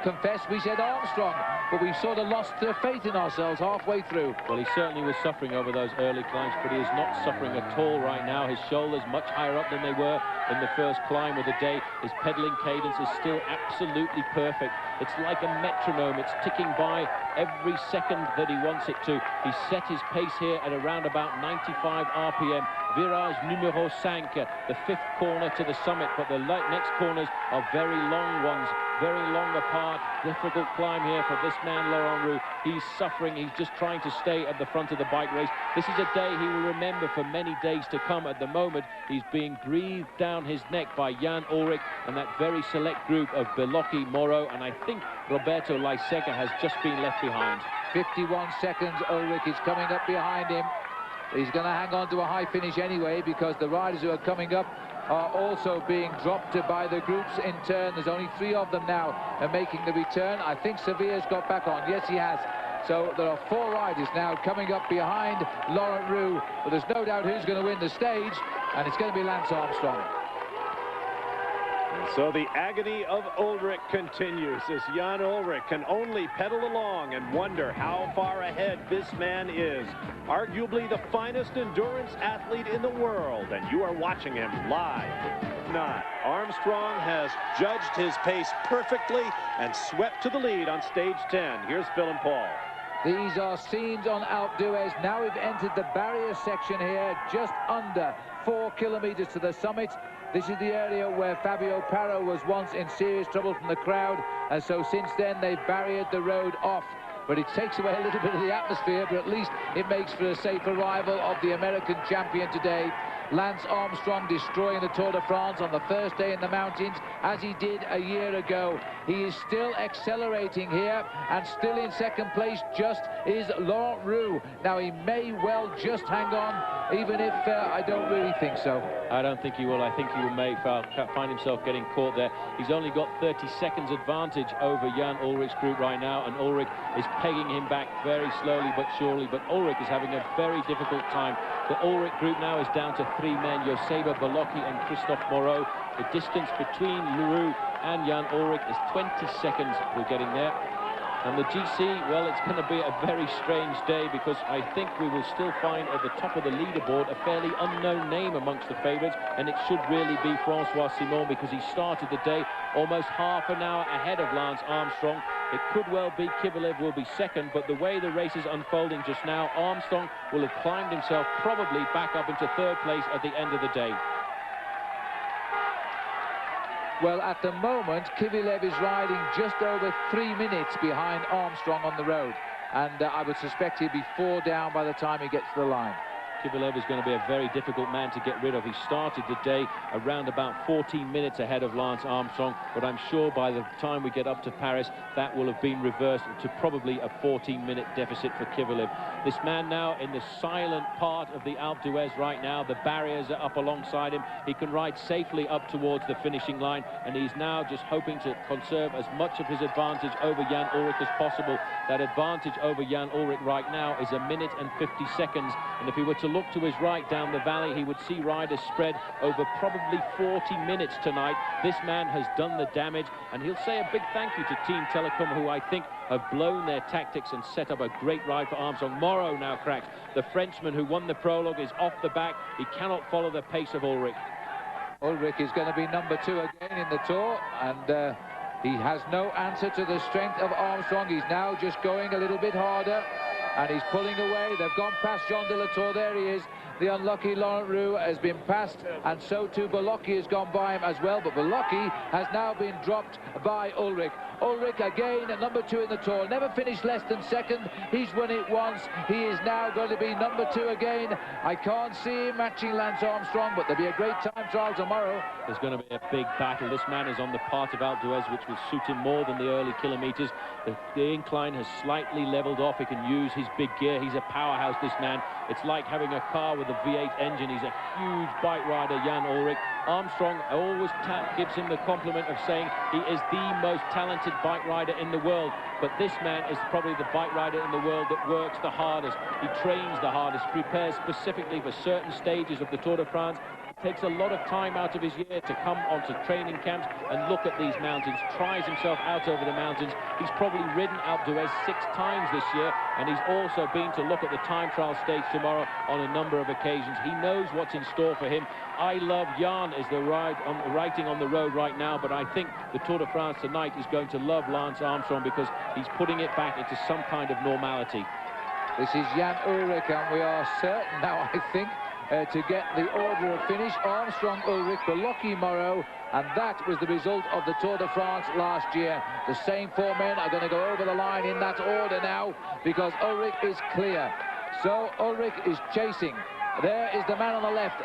confess, we said Armstrong. But we sort of lost faith in ourselves halfway through. Well, he certainly was suffering over those early climbs, but he is not suffering at all right now. His shoulders much higher up than they were in the first climb of the day. His pedaling cadence is still absolutely perfect. It's like a metronome. It's ticking by every second that he wants it to. He set his pace here at around about 95 RPM. Virage numero 5, the 5th corner to the summit, but the next corners are very long ones, very long apart. Difficult climb here for this man, Laurent Roux. He's suffering. He's just trying to stay at the front of the bike race. This is a day he will remember for many days to come. At the moment, he's being breathed down his neck by Jan Ullrich and that very select group of Bellocchi, Moreau, and I think Roberto Laiseca has just been left behind. 51 seconds, Ullrich is coming up behind him. He's going to hang on to a high finish anyway, because the riders who are coming up are also being dropped by the groups in turn. There's only 3 of them now making the return. I think Sevilla's got back on. Yes, he has. So there are 4 riders now coming up behind Laurent Roux. But there's no doubt who's going to win the stage, and it's going to be Lance Armstrong. So the agony of Ullrich continues as Jan Ullrich can only pedal along and wonder how far ahead this man is. Arguably the finest endurance athlete in the world, and you are watching him live. Not. Armstrong has judged his pace perfectly and swept to the lead on stage 10. Here's Phil and Paul. These are scenes on Alpe d'Huez. Now we've entered the barrier section here, just under 4 kilometers to the summit. This is the area where Fabio Parra was once in serious trouble from the crowd, and so since then they've barriered the road off. But it takes away a little bit of the atmosphere, but at least it makes for a safe arrival of the American champion today. Lance Armstrong destroying the Tour de France on the first day in the mountains, as he did a year ago. He is still accelerating here, and still in second place just is Laurent Roux. Now he may well just hang on, even if I don't really think so. I don't think he will. I think he will find himself getting caught there. He's only got 30 seconds advantage over Jan Ullrich's group right now, and Ullrich is pegging him back very slowly but surely. But Ullrich is having a very difficult time. The Ullrich group now is down to 3 men, Joseba Bellocchi and Christophe Moreau. The distance between Roux and Jan Ullrich is 20 seconds. We're getting there. And the GC, well, it's going to be a very strange day, because I think we will still find at the top of the leaderboard a fairly unknown name amongst the favourites, and it should really be Francois Simon, because he started the day almost half an hour ahead of Lance Armstrong. It could well be Kovalev will be second, but the way the race is unfolding just now, Armstrong will have climbed himself probably back up into 3rd place at the end of the day. Well, at the moment, Kovalev is riding just over 3 minutes behind Armstrong on the road. And I would suspect he'll be 4 down by the time he gets to the line. Kovalev is going to be a very difficult man to get rid of. He started the day around about 14 minutes ahead of Lance Armstrong, but I'm sure by the time we get up to Paris, that will have been reversed to probably a 14-minute deficit for Kovalev. This man now in the silent part of the Alpe d'Huez right now. The barriers are up alongside him. He can ride safely up towards the finishing line, and he's now just hoping to conserve as much of his advantage over Jan Ullrich as possible. That advantage over Jan Ullrich right now is 1 minute and 50 seconds, and if he were to look to his right down the valley, he would see riders spread over probably 40 minutes tonight. This man has done the damage, and he'll say a big thank you to Team Telecom, who I think have blown their tactics and set up a great ride for Armstrong. Moreau now cracks. The Frenchman who won the prologue is off the back. He cannot follow the pace of Ullrich. Ullrich is going to be number 2 again in the Tour, and he has no answer to the strength of Armstrong. He's now just going a little bit harder, and he's pulling away. They've gone past Jean de la Tour. There he is. The unlucky Laurent Roux has been passed, and so too Bellocchi has gone by him as well, but Bellocchi has now been dropped by Ullrich. Ullrich again at number 2 in the Tour, never finished less than second. He's won it once. He is now going to be number 2 again. I can't see him matching Lance Armstrong, but there'll be a great time trial tomorrow. There's going to be a big battle. This man is on the part of Alpe d'Huez, which will suit him more than the early kilometers. The incline has slightly leveled off. He can use his big gear. He's a powerhouse, this man. It's like having a car with the V8 engine. He's a huge bike rider, Jan Ullrich. Armstrong always gives him the compliment of saying he is the most talented bike rider in the world. But this man is probably the bike rider in the world that works the hardest. He trains the hardest, prepares specifically for certain stages of the Tour de France. Takes a lot of time out of his year to come onto training camps and look at these mountains, tries himself out over the mountains. He's probably ridden Alpe d'Huez 6 times this year, and he's also been to look at the time trial stage tomorrow on a number of occasions. He knows what's in store for him. I Love Jan is the writing on the road right now, but I think the Tour de France tonight is going to love Lance Armstrong because he's putting it back into some kind of normality. This is Jan Ullrich, and we are certain now, I think, to get the order of finish. Armstrong, Ullrich, Belocchi, Moreau, and that was the result of the Tour de France last year. The same 4 men are going to go over the line in that order now because Ullrich is clear. So Ullrich is chasing. There is the man on the left,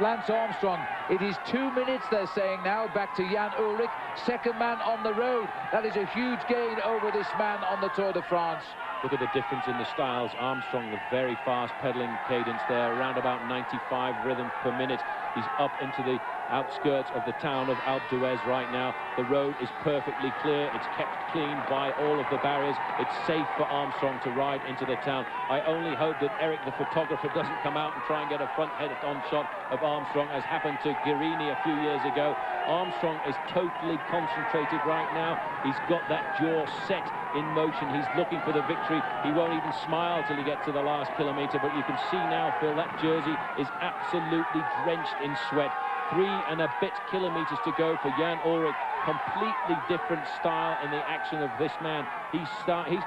Lance Armstrong. It is 2 minutes, they're saying now, back to Jan Ullrich, second man on the road. That is a huge gain over this man on the Tour de France. Look at the difference in the styles. Armstrong, the very fast pedaling cadence there, around about 95 rhythm per minute. He's up into the outskirts of the town of Alpe d'Huez right now. The road is perfectly clear. It's kept clean by all of the barriers. It's safe for Armstrong to ride into the town. I only hope that Eric, the photographer, doesn't come out and try and get a front head-on shot of Armstrong, as happened to Guerini a few years ago. Armstrong is totally concentrated right now. He's got that jaw set in motion. He's looking for the victory. He won't even smile till he gets to the last kilometre, but you can see now, Phil, that jersey is absolutely drenched in sweat. 3 and a bit kilometres to go for Jan Ullrich. Completely different style in the action of this man. He's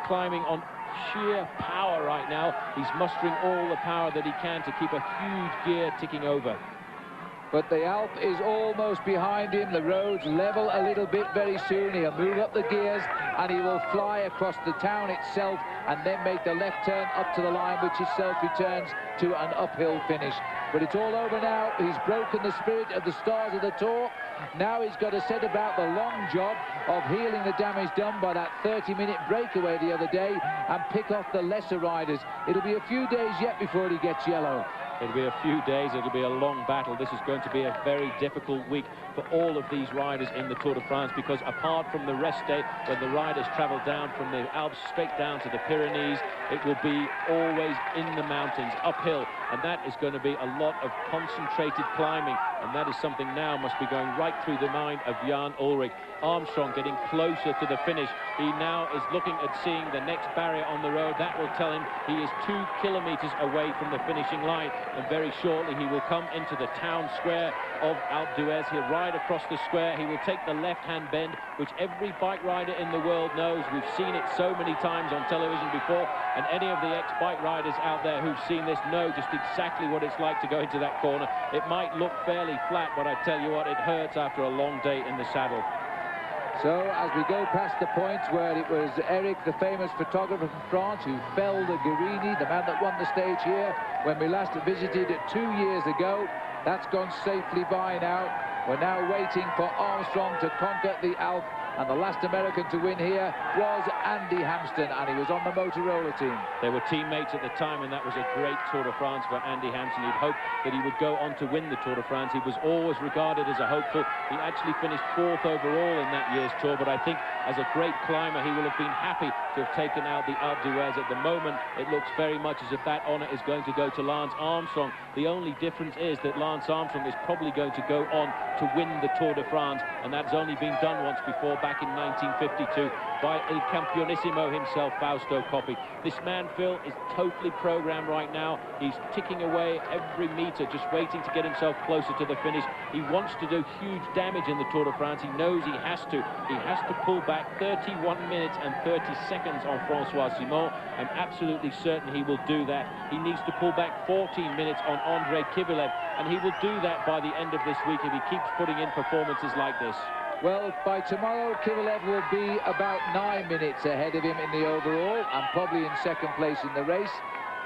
climbing on sheer power right now. He's mustering all the power that he can to keep a huge gear ticking over. But the Alpe is almost behind him. The road's level a little bit very soon. He'll move up the gears and he will fly across the town itself and then make the left turn up to the line, which itself returns to an uphill finish. But it's all over now. He's broken the spirit of the stars of the Tour. Now he's got to set about the long job of healing the damage done by that 30-minute breakaway the other day and pick off the lesser riders. It'll be a few days yet before he gets yellow. It'll be a few days, it'll be a long battle. This is going to be a very difficult week for all of these riders in the Tour de France, because apart from the rest day, when the riders travel down from the Alps straight down to the Pyrenees, it will be always in the mountains, uphill, and that is going to be a lot of concentrated climbing, and that is something now must be going right through the mind of Jan Ullrich. Armstrong getting closer to the finish. He now is looking at seeing the next barrier on the road. That will tell him he is 2 kilometers away from the finishing line, and very shortly he will come into the town square of Alpe d'Huez. He'll ride across the square. He will take the left-hand bend, which every bike rider in the world knows. We've seen it so many times on television before, and any of the ex-bike riders out there who've seen this know just exactly what it's like to go into that corner. It might look fairly flat, but I tell you what, it hurts after a long day in the saddle. So as we go past the point where it was Eric, the famous photographer from France, who felled Guerini, the man that won the stage here when we last visited it 2 years ago, that's gone safely by now. We're now waiting for Armstrong to conquer the Alpe, and the last American to win here was Andy Hampsten, and he was on the Motorola team. They were teammates at the time, and that was a great Tour de France for Andy Hampsten. He'd hoped that he would go on to win the Tour de France. He was always regarded as a hopeful. He actually finished 4th overall in that year's Tour, but I think as a great climber, he will have been happy to have taken out the Alpe d'Huez. At the moment, it looks very much as if that honour is going to go to Lance Armstrong. The only difference is that Lance Armstrong is probably going to go on to win the Tour de France, and that's only been done once before, back in 1952, by Il Campionissimo himself, Fausto Coppi. This man, Phil, is totally programmed right now. He's ticking away every metre, just waiting to get himself closer to the finish. He wants to do huge damage in the Tour de France. He knows he has to. He has to pull back 31 minutes and 30 seconds on Francois Simon. I'm absolutely certain he will do that. He needs to pull back 14 minutes on Andrei Kivilev, and he will do that by the end of this week if he keeps putting in performances like this. Well, by tomorrow, Kivilev will be about 9 minutes ahead of him in the overall, and probably in second place in the race.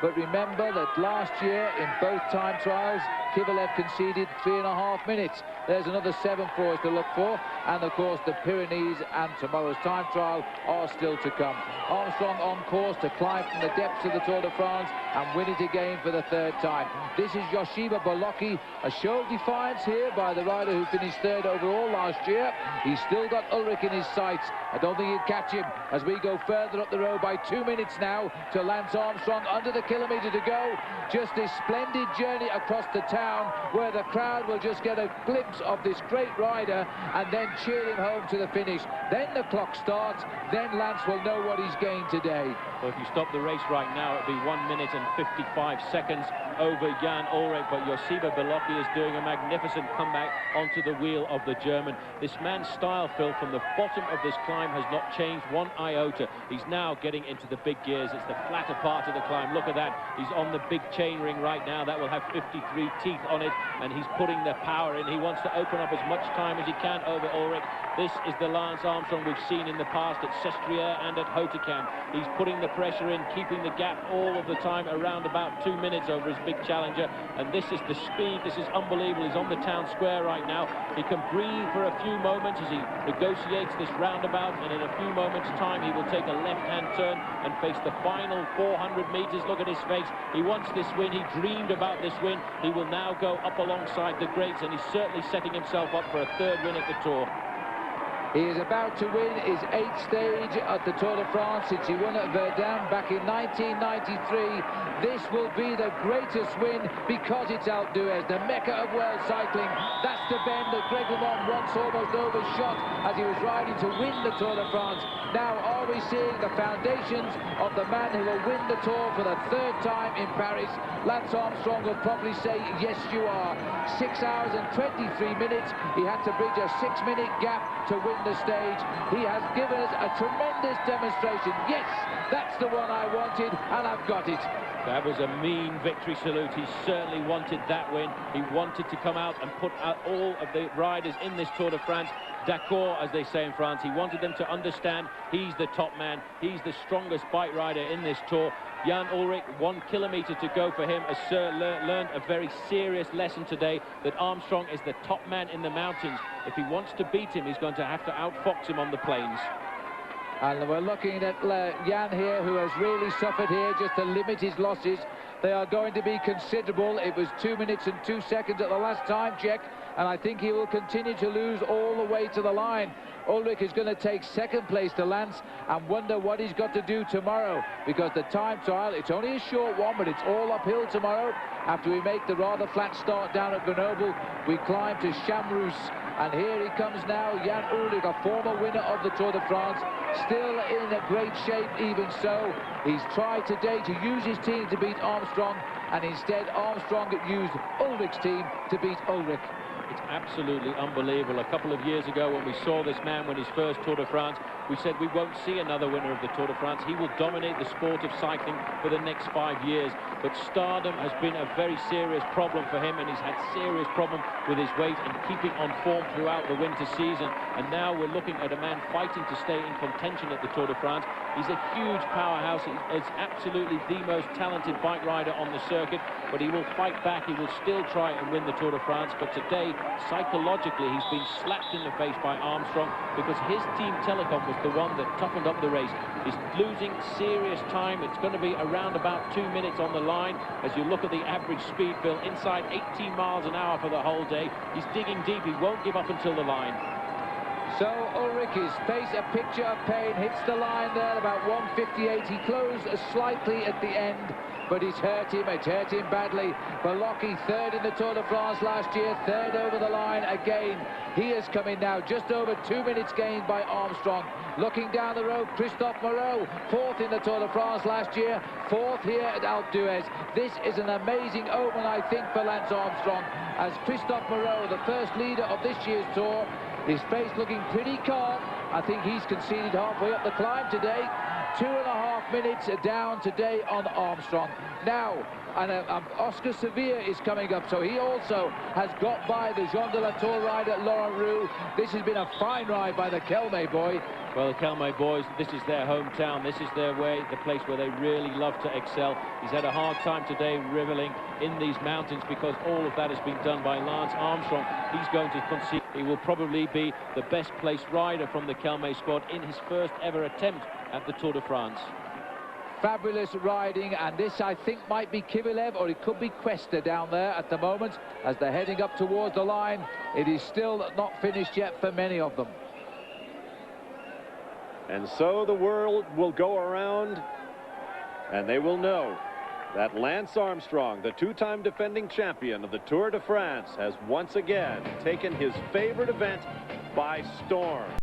But remember that last year in both time trials, Kovalev conceded 3.5 minutes. There's another 7 for us to look for. And of course, the Pyrenees and tomorrow's time trial are still to come. Armstrong on course to climb from the depths of the Tour de France and win it again for the 3rd time. This is Yoshima Bolocki, a show of defiance here by the rider who finished 3rd overall last year. He's still got Ullrich in his sights. I don't think he'll catch him as we go further up the road by 2 minutes now to Lance Armstrong. Under the kilometre to go. Just this splendid journey across the town where the crowd will just get a glimpse of this great rider and then cheer him home to the finish. Then the clock starts. Then Lance will know what he's gained today. Well, if you stop the race right now, it'll be 1 minute and 55 seconds over Jan Ullrich, but Yoshima Bolocki is doing a magnificent comeback onto the wheel of the German. This man's style, Phil, from the bottom of this climb has not changed one iota. He's now getting into the big gears. It's the flatter part of the climb. Look at that. He's on the big chain ring right now. That will have 53 teeth on it, and he's putting the power in. He wants to open up as much time as he can over Ullrich. This is the Lance Armstrong we've seen in the past at Sestriere and at Hautecam. He's putting the pressure in, keeping the gap all of the time around about 2 minutes over his big challenger. And this is the speed. This is unbelievable. He's on the town square right now. He can breathe for a few moments as he negotiates this roundabout, and in a few moments' time he will take a left-hand turn and face the final 400 meters. Look at his face. He wants this win. He dreamed about this win. He will now go up alongside the greats, and he's certainly setting himself up for a 3rd win at the Tour. He is about to win his 8th stage at the Tour de France since he won at Verdun back in 1993. This will be the greatest win because it's Alpe d'Huez, the mecca of world cycling. That's the bend that Greg LeMond once almost overshot as he was riding to win the Tour de France. Now are we seeing the foundations of the man who will win the Tour for the 3rd time in Paris? Lance Armstrong will probably say, yes, you are. 6 hours and 23 minutes. He had to bridge a 6-minute gap to win the stage. He has given us a tremendous demonstration. Yes, that's the one I wanted, and I've got it. That was a mean victory salute. He certainly wanted that win. He wanted to come out and put out all of the riders in this Tour de France d'accord, as they say in France. He wanted them to understand he's the top man. He's the strongest bike rider in this Tour. Jan Ullrich, 1 kilometre to go for him. As Sir learned a very serious lesson today, that Armstrong is the top man in the mountains. If he wants to beat him, he's going to have to outfox him on the plains. And we're looking at Jan here, who has really suffered here just to limit his losses. They are going to be considerable. It was 2 minutes and 2 seconds at the last time check, and I think he will continue to lose all the way to the line. Ullrich is going to take 2nd place to Lance and wonder what he's got to do tomorrow, because the time trial, it's only a short one, but it's all uphill tomorrow. After we make the rather flat start down at Grenoble, we climb to Chamrousse, and here he comes now, Jan Ullrich, a former winner of the Tour de France, still in a great shape. Even so, he's tried today to use his team to beat Armstrong, and instead Armstrong used Ullrich's team to beat Ullrich. It's absolutely unbelievable. A couple of years ago, when we saw this man win his first Tour de France, we said we won't see another winner of the Tour de France. He will dominate the sport of cycling for the next 5 years. But stardom has been a very serious problem for him, and he's had serious problem with his weight and keeping on form throughout the winter season. And now we're looking at a man fighting to stay in contention at the Tour de France. He's a huge powerhouse. He's absolutely the most talented bike rider on the circuit, but he will fight back. He will still try and win the Tour de France. But today, psychologically, he's been slapped in the face by Armstrong, because his team Telecom was the one that toughened up the race. He's losing serious time. It's going to be around about 2 minutes on the line as you look at the average speed, Phil, inside 18 miles an hour for the whole day. He's digging deep. He won't give up until the line. So Ullrich is face a picture of pain, hits the line there about 1:58. He closed slightly at the end, but it's hurt him badly. Bolocki, 3rd in the Tour de France last year, 3rd over the line again. He is coming now, just over 2 minutes gained by Armstrong. Looking down the road, Christophe Moreau, 4th in the Tour de France last year, 4th here at Alpe d'Huez. This is an amazing omen, I think, for Lance Armstrong, as Christophe Moreau, the first leader of this year's Tour, his face looking pretty calm. I think he's conceded halfway up the climb today. 2.5 minutes down today on Armstrong. Now, Oscar Sevilla is coming up, so he also has got by the Jean de la Tour rider Laurent Roux. This has been a fine ride by the Kelme boy. Well, the Kelme boys, this is their hometown. This is their way, the place where they really love to excel. He's had a hard time today reveling in these mountains because all of that has been done by Lance Armstrong. He's going to concede. He will probably be the best placed rider from the Kelme squad in his first ever attempt at the Tour de France. Fabulous riding, and this I think might be Kivilev, or it could be Cuesta down there at the moment as they're heading up towards the line. It is still not finished yet for many of them. And so the world will go around and they will know that Lance Armstrong, the two-time defending champion of the Tour de France, has once again taken his favorite event by storm.